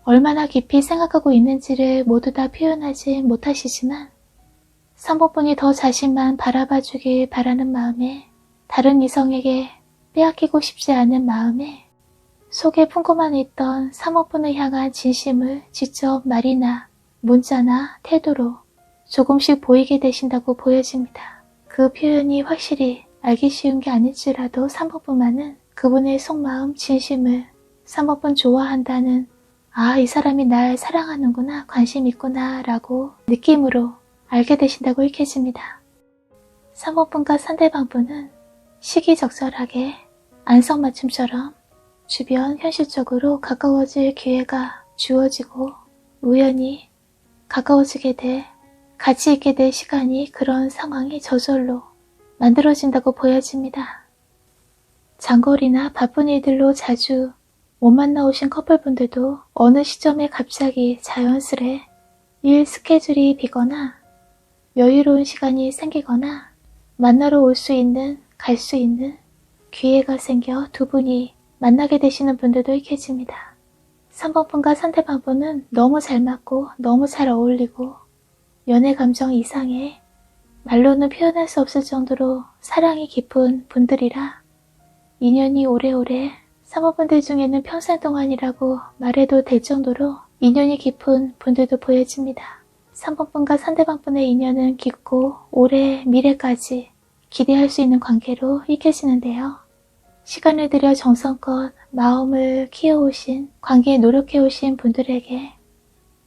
얼마나 깊이 생각하고 있는지를 모두 다 표현하지 못하시지만 3번 분이 더 자신만 바라봐주길 바라는 마음에 다른 이성에게 빼앗기고 싶지 않은 마음에 속에 품고만 있던 3번 분을 향한 진심을 직접 말이나 문자나 태도로 조금씩 보이게 되신다고 보여집니다. 그 표현이 확실히 알기 쉬운 게 아닐지라도 3번 분만은 그분의 속마음 진심을 3번 분 좋아한다는 이 사람이 날 사랑하는구나 관심 있구나 라고 느낌으로 알게 되신다고 읽혀집니다. 3번 분과 상대방 분은 시기적절하게 안성맞춤처럼 주변 현실적으로 가까워질 기회가 주어지고 우연히 가까워지게 돼 같이 있게 될 시간이 그런 상황이 저절로 만들어진다고 보여집니다. 장거리나 바쁜 일들로 자주 못 만나오신 커플분들도 어느 시점에 갑자기 자연스레 일 스케줄이 비거나 여유로운 시간이 생기거나 만나러 올 수 있는, 갈 수 있는 기회가 생겨 두 분이 만나게 되시는 분들도 있겠습니다. 3번 분과 상대방 분은 너무 잘 맞고 너무 잘 어울리고 연애 감정 이상의 말로는 표현할 수 없을 정도로 사랑이 깊은 분들이라 인연이 오래오래 3번 분들 중에는 평생 동안이라고 말해도 될 정도로 인연이 깊은 분들도 보여집니다. 3번 분과 상대방 분의 인연은 깊고 오래 미래까지 기대할 수 있는 관계로 익혀지는데요. 시간을 들여 정성껏 마음을 키워오신, 관계에 노력해오신 분들에게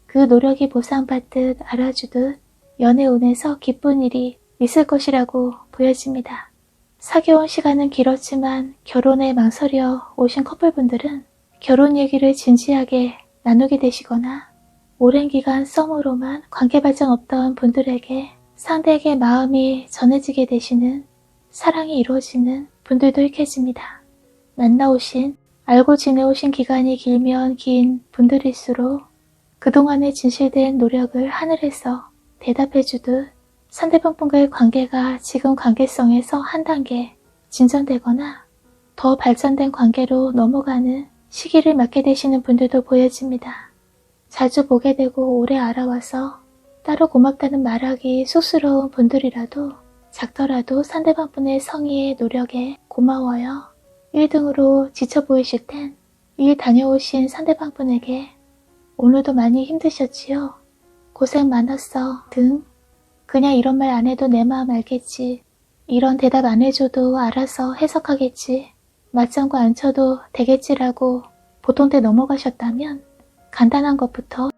그 노력이 보상받듯 알아주듯 연애운에서 기쁜 일이 있을 것이라고 보여집니다. 사귀어온 시간은 길었지만 결혼에 망설여 오신 커플분들은 결혼 얘기를 진지하게 나누게 되시거나 오랜 기간 썸으로만 관계 발전 없던 분들에게 상대에게 마음이 전해지게 되시는 사랑이 이루어지는 분들도 익혀집니다. 만나오신, 알고 지내오신 기간이 길면 긴 분들일수록 그동안의 진실된 노력을 하늘에서 대답해주듯 상대방 분과의 관계가 지금 관계성에서 한 단계 진전되거나 더 발전된 관계로 넘어가는 시기를 맞게 되시는 분들도 보여집니다. 자주 보게 되고 오래 알아와서 따로 고맙다는 말하기 쑥스러운 분들이라도 작더라도 상대방 분의 성의의 노력에 고마워요. 1등으로 지쳐 보이실 땐 일 다녀오신 상대방 분에게 오늘도 많이 힘드셨지요? 고생 많았어 등 그냥 이런 말 안 해도 내 마음 알겠지. 이런 대답 안 해줘도 알아서 해석하겠지. 맞장구 안 쳐도 되겠지라고 보통 때 넘어가셨다면 간단한 것부터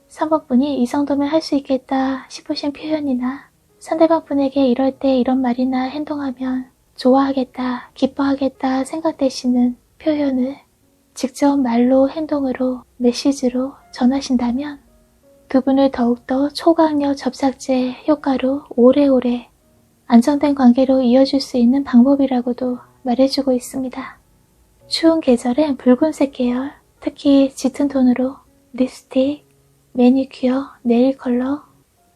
3번 분이 이 정도면 할 수 있겠다 싶으신 표현이나 상대방 분에게 이럴 때 이런 말이나 행동하면 좋아하겠다, 기뻐하겠다 생각되시는 표현을 직접 말로 행동으로 메시지로 전하신다면 두 분을 더욱더 초강력 접착제 효과로 오래오래 안정된 관계로 이어줄 수 있는 방법이라고도 말해주고 있습니다. 추운 계절엔 붉은색 계열, 특히 짙은 톤으로 립스틱, 매니큐어, 네일 컬러,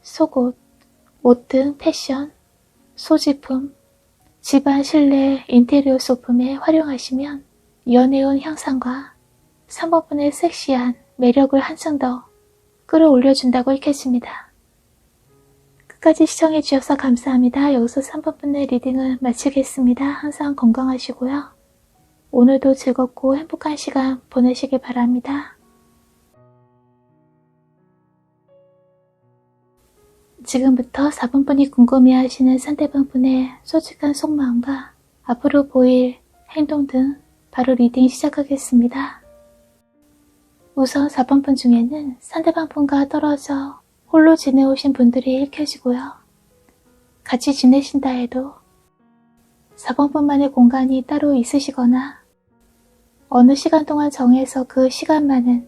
속옷, 옷 등 패션, 소지품, 집안 실내 인테리어 소품에 활용하시면 연애운 향상과 3번 분의 섹시한 매력을 한층 더 끌어올려준다고 읽혀집니다. 끝까지 시청해주셔서 감사합니다. 여기서 3번 분의 리딩을 마치겠습니다. 항상 건강하시고요. 오늘도 즐겁고 행복한 시간 보내시길 바랍니다. 지금부터 4번 분이 궁금해하시는 상대방 분의 솔직한 속마음과 앞으로 보일 행동 등 바로 리딩 시작하겠습니다. 우선 4번 분 중에는 상대방 분과 떨어져 홀로 지내오신 분들이 읽혀지고요. 같이 지내신다 해도 4번 분만의 공간이 따로 있으시거나 어느 시간 동안 정해서 그 시간만은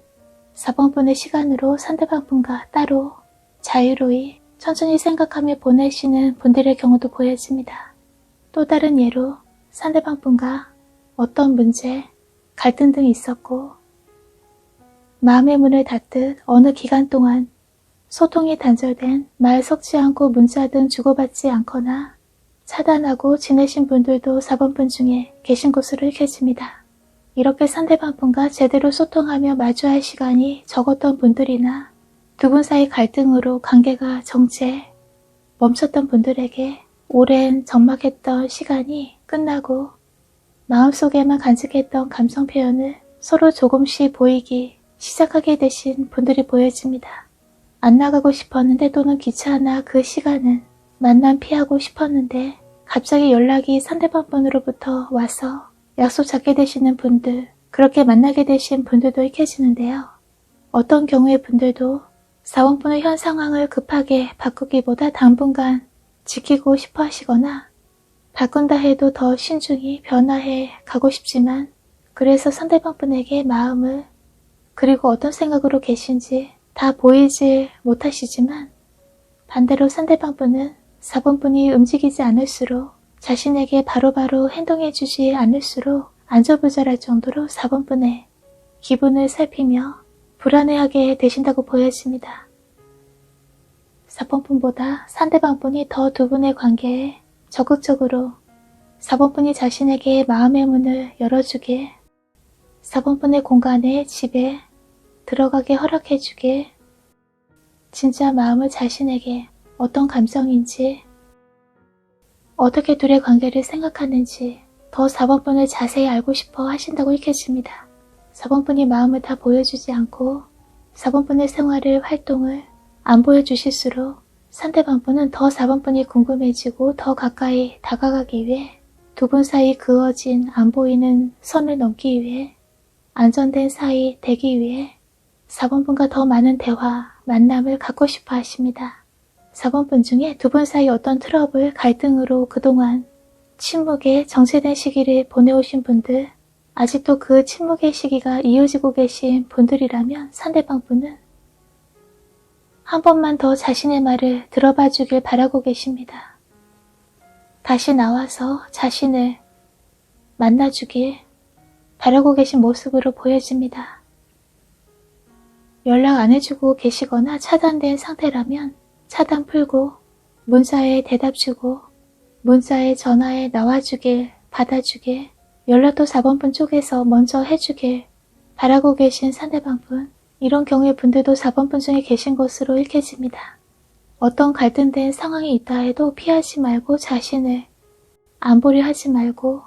4번 분의 시간으로 상대방 분과 따로 자유로이 천천히 생각하며 보내시는 분들의 경우도 보여집니다. 또 다른 예로 상대방 분과 어떤 문제, 갈등 등이 있었고 마음의 문을 닫듯 어느 기간 동안 소통이 단절된 말 섞지 않고 문자 등 주고받지 않거나 차단하고 지내신 분들도 4번 분 중에 계신 것으로 읽혀집니다. 이렇게 상대방 분과 제대로 소통하며 마주할 시간이 적었던 분들이나 두 분 사이 갈등으로 관계가 정체 멈췄던 분들에게 오랜 적막했던 시간이 끝나고 마음속에만 간직했던 감성 표현을 서로 조금씩 보이기 시작하게 되신 분들이 보여집니다. 안 나가고 싶었는데 또는 귀찮아 그 시간은 만남 피하고 싶었는데 갑자기 연락이 상대방 분으로부터 와서 약속 잡게 되시는 분들, 그렇게 만나게 되신 분들도 익혀지는데요. 어떤 경우의 분들도 4번 분의 현 상황을 급하게 바꾸기보다 당분간 지키고 싶어 하시거나 바꾼다 해도 더 신중히 변화해 가고 싶지만 그래서 상대방 분에게 마음을 그리고 어떤 생각으로 계신지 다 보이지 못하시지만 반대로 상대방 분은 4번 분이 움직이지 않을수록 자신에게 바로바로 행동해주지 않을수록 안절부절할 정도로 4번 분의 기분을 살피며 불안해하게 되신다고 보여집니다. 4번 분보다 상대방 분이 더 두 분의 관계에 적극적으로 4번 분이 자신에게 마음의 문을 열어주게 4번 분의 공간에 집에 들어가게 허락해주게 진짜 마음을 자신에게 어떤 감정인지 어떻게 둘의 관계를 생각하는지 더 4번 분을 자세히 알고 싶어 하신다고 읽혀집니다. 4번 분이 마음을 다 보여주지 않고 4번 분의 생활을 활동을 안 보여주실수록 상대방 분은 더 4번 분이 궁금해지고 더 가까이 다가가기 위해 두 분 사이 그어진 안 보이는 선을 넘기 위해 안전된 사이 되기 위해 4번 분과 더 많은 대화, 만남을 갖고 싶어 하십니다. 4번 분 중에 두 분 사이 어떤 트러블, 갈등으로 그동안 침묵에 정체된 시기를 보내오신 분들, 아직도 그 침묵의 시기가 이어지고 계신 분들이라면 상대방 분은 한 번만 더 자신의 말을 들어봐 주길 바라고 계십니다. 다시 나와서 자신을 만나주길 바라고 계신 모습으로 보여집니다. 연락 안 해주고 계시거나 차단된 상태라면 차단 풀고 문자에 대답 주고 문자에 전화에 나와주길 받아주길 연락도 4번 분 쪽에서 먼저 해주길 바라고 계신 상대방 분, 이런 경우의 분들도 4번 분 중에 계신 것으로 읽혀집니다. 어떤 갈등된 상황이 있다 해도 피하지 말고 자신을 안 보려 하지 말고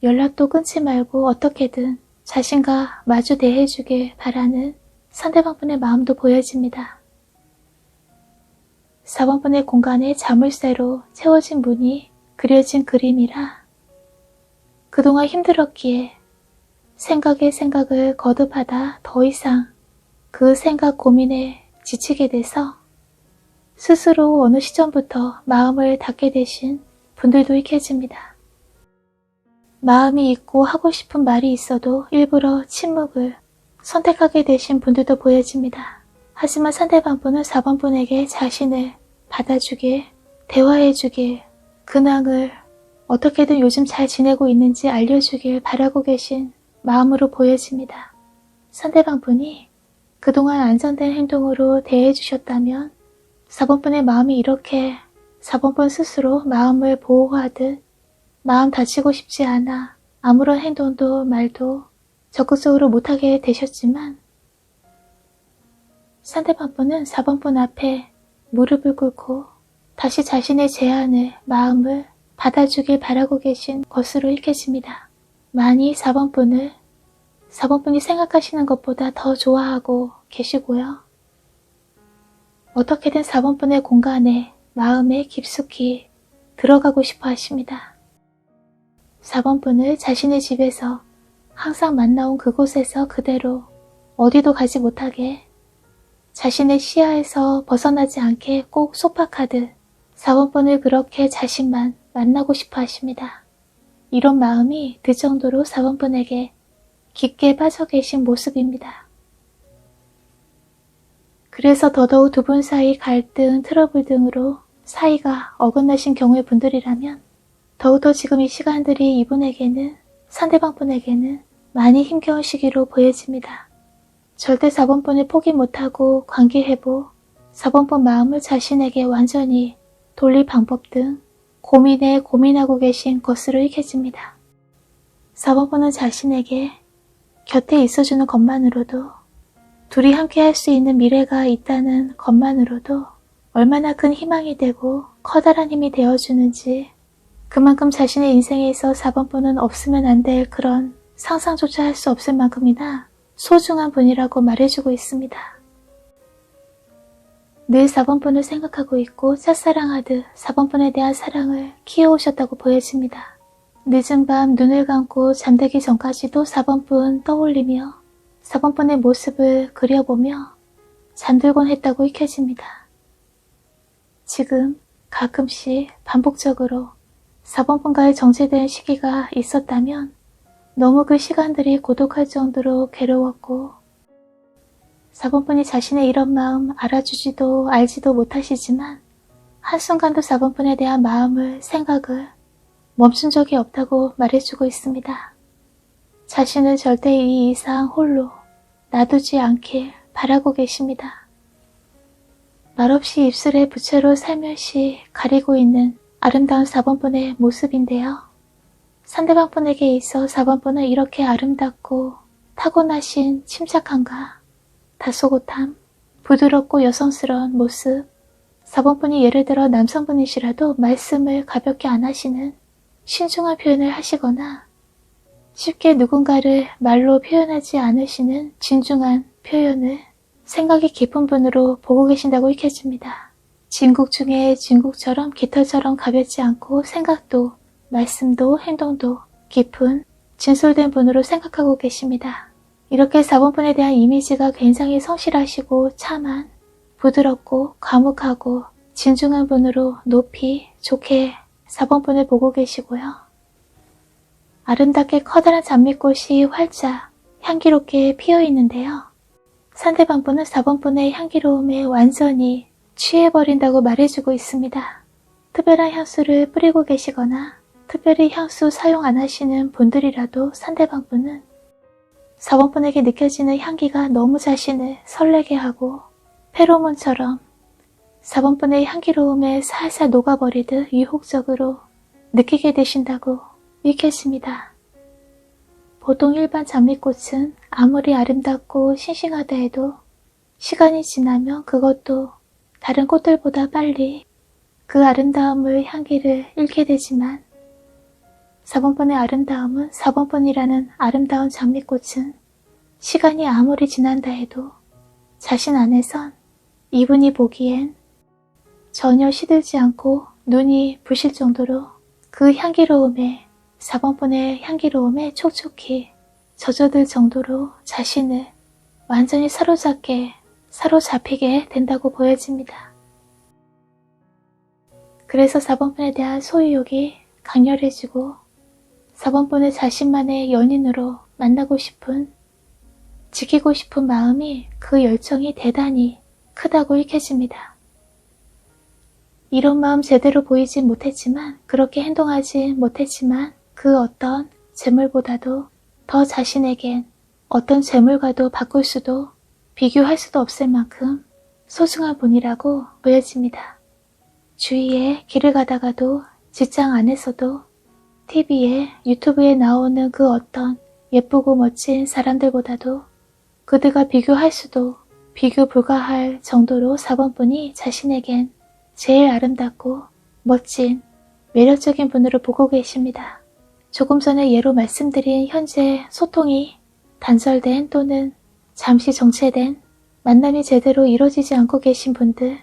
연락도 끊지 말고 어떻게든 자신과 마주 대해주길 바라는 상대방 분의 마음도 보여집니다. 4번 분의 공간에 자물쇠로 채워진 문이 그려진 그림이라 그동안 힘들었기에 생각에 생각을 거듭하다 더 이상 그 생각 고민에 지치게 돼서 스스로 어느 시점부터 마음을 닫게 되신 분들도 읽혀집니다. 마음이 있고 하고 싶은 말이 있어도 일부러 침묵을 선택하게 되신 분들도 보여집니다. 하지만 상대방 분은 4번 분에게 자신을 받아주길, 대화해주길, 근황을 어떻게든 요즘 잘 지내고 있는지 알려주길 바라고 계신 마음으로 보여집니다. 상대방 분이 그동안 안전된 행동으로 대해주셨다면 4번 분의 마음이 이렇게 4번 분 스스로 마음을 보호하듯 마음 다치고 싶지 않아 아무런 행동도 말도 적극적으로 못하게 되셨지만 상대방 분은 4번 분 앞에 무릎을 꿇고 다시 자신의 제안을, 마음을 받아주길 바라고 계신 것으로 읽혀집니다. 많이 4번 분을 4번 분이 생각하시는 것보다 더 좋아하고 계시고요. 어떻게든 4번 분의 공간에, 마음에 깊숙이 들어가고 싶어 하십니다. 4번 분을 자신의 집에서 항상 만나온 그곳에서 그대로 어디도 가지 못하게 자신의 시야에서 벗어나지 않게 꼭 속박하듯 4번 분을 그렇게 자신만 만나고 싶어 하십니다. 이런 마음이 들 정도로 4번 분에게 깊게 빠져 계신 모습입니다. 그래서 더더욱 두 분 사이 갈등, 트러블 등으로 사이가 어긋나신 경우의 분들이라면 더욱더 지금 이 시간들이 이분에게는, 상대방 분에게는 많이 힘겨운 시기로 보여집니다. 절대 4번 분을 포기 못하고 관계 회복, 4번 분 마음을 자신에게 완전히 돌릴 방법 등 고민에 고민하고 계신 것으로 읽혀집니다. 4번 분은 자신에게 곁에 있어주는 것만으로도, 둘이 함께 할 수 있는 미래가 있다는 것만으로도 얼마나 큰 희망이 되고 커다란 힘이 되어주는지, 그만큼 자신의 인생에서 4번 분은 없으면 안 될 그런 상상조차 할 수 없을 만큼이나 소중한 분이라고 말해주고 있습니다. 늘 4번 분을 생각하고 있고 짝사랑하듯 4번 분에 대한 사랑을 키워오셨다고 보여집니다. 늦은 밤 눈을 감고 잠들기 전까지도 4번 분 떠올리며 4번 분의 모습을 그려보며 잠들곤 했다고 읽혀집니다. 지금 가끔씩 반복적으로 4번 분과의 정체된 시기가 있었다면 너무 그 시간들이 고독할 정도로 괴로웠고 4번분이 자신의 이런 마음 알아주지도 알지도 못하시지만 한순간도 4번분에 대한 마음을, 생각을 멈춘 적이 없다고 말해주고 있습니다. 자신을 절대 이 이상 홀로 놔두지 않길 바라고 계십니다. 말없이 입술에 부채로 살며시 가리고 있는 아름다운 4번분의 모습인데요. 상대방분에게 있어 4번분은 이렇게 아름답고 타고나신 침착함과 다소곳함, 부드럽고 여성스러운 모습, 4번분이 예를 들어 남성분이시라도 말씀을 가볍게 안 하시는 신중한 표현을 하시거나 쉽게 누군가를 말로 표현하지 않으시는 진중한 표현을 생각이 깊은 분으로 보고 계신다고 읽혀집니다. 진국 중에 진국처럼 깃털처럼 가볍지 않고 생각도 말씀도 행동도 깊은 진솔된 분으로 생각하고 계십니다. 이렇게 4번분에 대한 이미지가 굉장히 성실하시고 참한, 부드럽고 과묵하고 진중한 분으로 높이 좋게 4번분을 보고 계시고요. 아름답게 커다란 장미꽃이 활짝 향기롭게 피어 있는데요. 상대방분은 4번분의 향기로움에 완전히 취해버린다고 말해주고 있습니다. 특별한 향수를 뿌리고 계시거나 특별히 향수 사용 안 하시는 분들이라도 상대방분은 4번분에게 느껴지는 향기가 너무 자신을 설레게 하고 페로몬처럼 4번분의 향기로움에 살살 녹아버리듯 유혹적으로 느끼게 되신다고 읽혀집니다. 보통 일반 장미꽃은 아무리 아름답고 싱싱하다 해도 시간이 지나면 그것도 다른 꽃들보다 빨리 그 아름다움을 향기를 잃게 되지만 4번분의 아름다움은 4번분이라는 아름다운 장미꽃은 시간이 아무리 지난다 해도 자신 안에선 이분이 보기엔 전혀 시들지 않고 눈이 부실 정도로 그 향기로움에 4번분의 향기로움에 촉촉히 젖어들 정도로 자신을 완전히 사로잡히게 된다고 보여집니다. 그래서 4번분에 대한 소유욕이 강렬해지고 4번분을 자신만의 연인으로 만나고 싶은, 지키고 싶은 마음이 그 열정이 대단히 크다고 읽혀집니다. 이런 마음 제대로 보이진 못했지만, 그렇게 행동하지 못했지만 그 어떤 재물보다도 더 자신에겐 어떤 재물과도 바꿀 수도 비교할 수도 없을 만큼 소중한 분이라고 보여집니다. 주위에 길을 가다가도 직장 안에서도 TV에 유튜브에 나오는 그 어떤 예쁘고 멋진 사람들보다도 그들과 비교할 수도 비교 불가할 정도로 4번분이 자신에겐 제일 아름답고 멋진 매력적인 분으로 보고 계십니다. 조금 전에 예로 말씀드린 현재 소통이 단절된 또는 잠시 정체된 만남이 제대로 이루어지지 않고 계신 분들,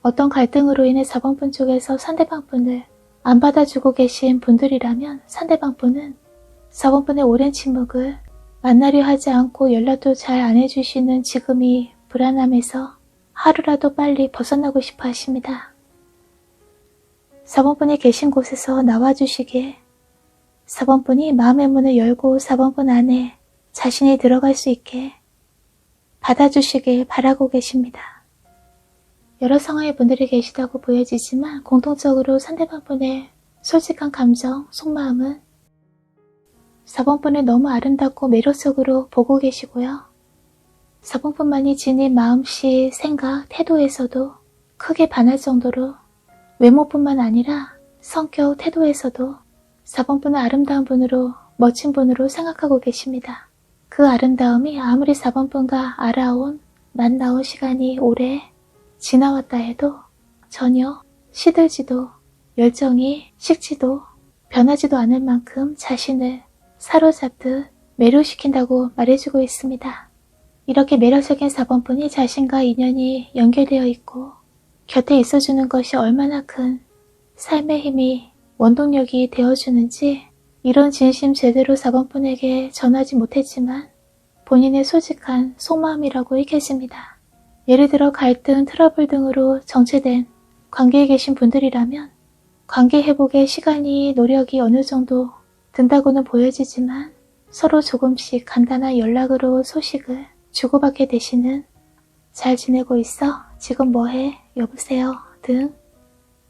어떤 갈등으로 인해 4번분 쪽에서 상대방분을 안 받아주고 계신 분들이라면 상대방분은 4번분의 오랜 침묵을 만나려 하지 않고 연락도 잘 안 해주시는 지금이 불안함에서 하루라도 빨리 벗어나고 싶어 하십니다. 4번분이 계신 곳에서 나와주시길, 4번분이 마음의 문을 열고 4번분 안에 자신이 들어갈 수 있게 받아주시길 바라고 계십니다. 여러 상황의 분들이 계시다고 보여지지만 공통적으로 상대방분의 솔직한 감정, 속마음은 4번분을 너무 아름답고 매력적으로 보고 계시고요. 4번분만이 지닌 마음씨, 생각, 태도에서도 크게 반할 정도로 외모뿐만 아니라 성격, 태도에서도 4번분은 아름다운 분으로, 멋진 분으로 생각하고 계십니다. 그 아름다움이 아무리 4번분과 알아온, 만나온 시간이 오래 지나왔다 해도 전혀 시들지도 열정이 식지도 변하지도 않을 만큼 자신을 사로잡듯 매료시킨다고 말해주고 있습니다. 이렇게 매력적인 4번분이 자신과 인연이 연결되어 있고 곁에 있어주는 것이 얼마나 큰 삶의 힘이 원동력이 되어주는지 이런 진심 제대로 4번분에게 전하지 못했지만 본인의 솔직한 속마음이라고 읽혀집니다. 예를 들어 갈등, 트러블 등으로 정체된 관계에 계신 분들이라면 관계 회복에 시간이, 노력이 어느 정도 든다고는 보여지지만 서로 조금씩 간단한 연락으로 소식을 주고받게 되시는 잘 지내고 있어? 지금 뭐해? 여보세요? 등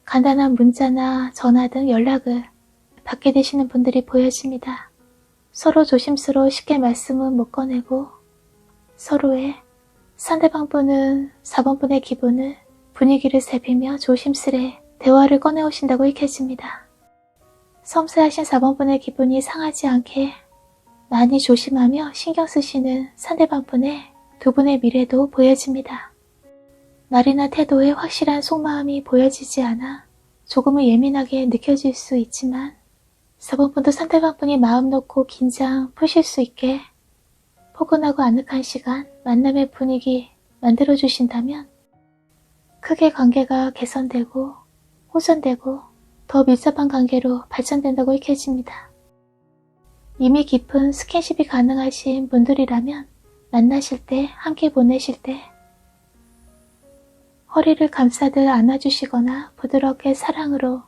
간단한 문자나 전화 등 연락을 받게 되시는 분들이 보여집니다. 서로 조심스러워 쉽게 말씀은 못 꺼내고 서로의 상대방 분은 4번 분의 기분을 분위기를 살피며 조심스레 대화를 꺼내오신다고 읽혀집니다. 섬세하신 4번 분의 기분이 상하지 않게 많이 조심하며 신경 쓰시는 상대방 분의 두 분의 미래도 보여집니다. 말이나 태도에 확실한 속마음이 보여지지 않아 조금은 예민하게 느껴질 수 있지만 4번 분도 상대방 분이 마음 놓고 긴장 푸실 수 있게 포근하고 아늑한 시간, 만남의 분위기 만들어주신다면 크게 관계가 개선되고 호전되고 더 밀접한 관계로 발전된다고 읽혀집니다. 이미 깊은 스킨십이 가능하신 분들이라면 만나실 때, 함께 보내실 때 허리를 감싸듯 안아주시거나 부드럽게 사랑으로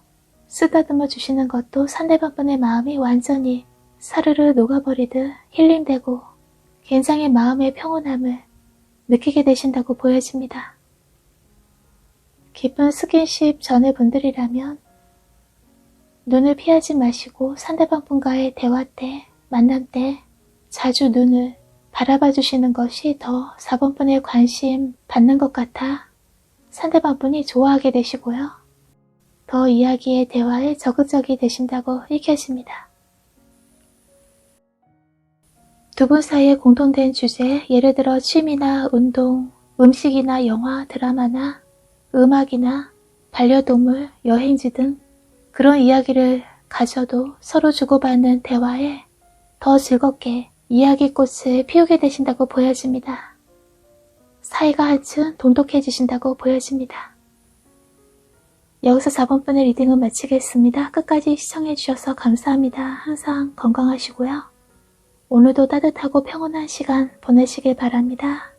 쓰다듬어 주시는 것도 상대방 분의 마음이 완전히 사르르 녹아버리듯 힐링되고 굉장히 마음의 평온함을 느끼게 되신다고 보여집니다. 깊은 스킨십 전의 분들이라면 눈을 피하지 마시고 상대방 분과의 대화 때, 만남 때 자주 눈을 바라봐 주시는 것이 더 4번 분의 관심 받는 것 같아 상대방 분이 좋아하게 되시고요. 더 이야기의 대화에 적극적이 되신다고 읽혀집니다. 두 분 사이에 공통된 주제, 예를 들어 취미나 운동, 음식이나 영화, 드라마나 음악이나 반려동물, 여행지 등 그런 이야기를 가져도 서로 주고받는 대화에 더 즐겁게 이야기꽃을 피우게 되신다고 보여집니다. 사이가 한층 돈독해지신다고 보여집니다. 여기서 4번 분의 리딩을 마치겠습니다. 끝까지 시청해주셔서 감사합니다. 항상 건강하시고요. 오늘도 따뜻하고 평온한 시간 보내시길 바랍니다.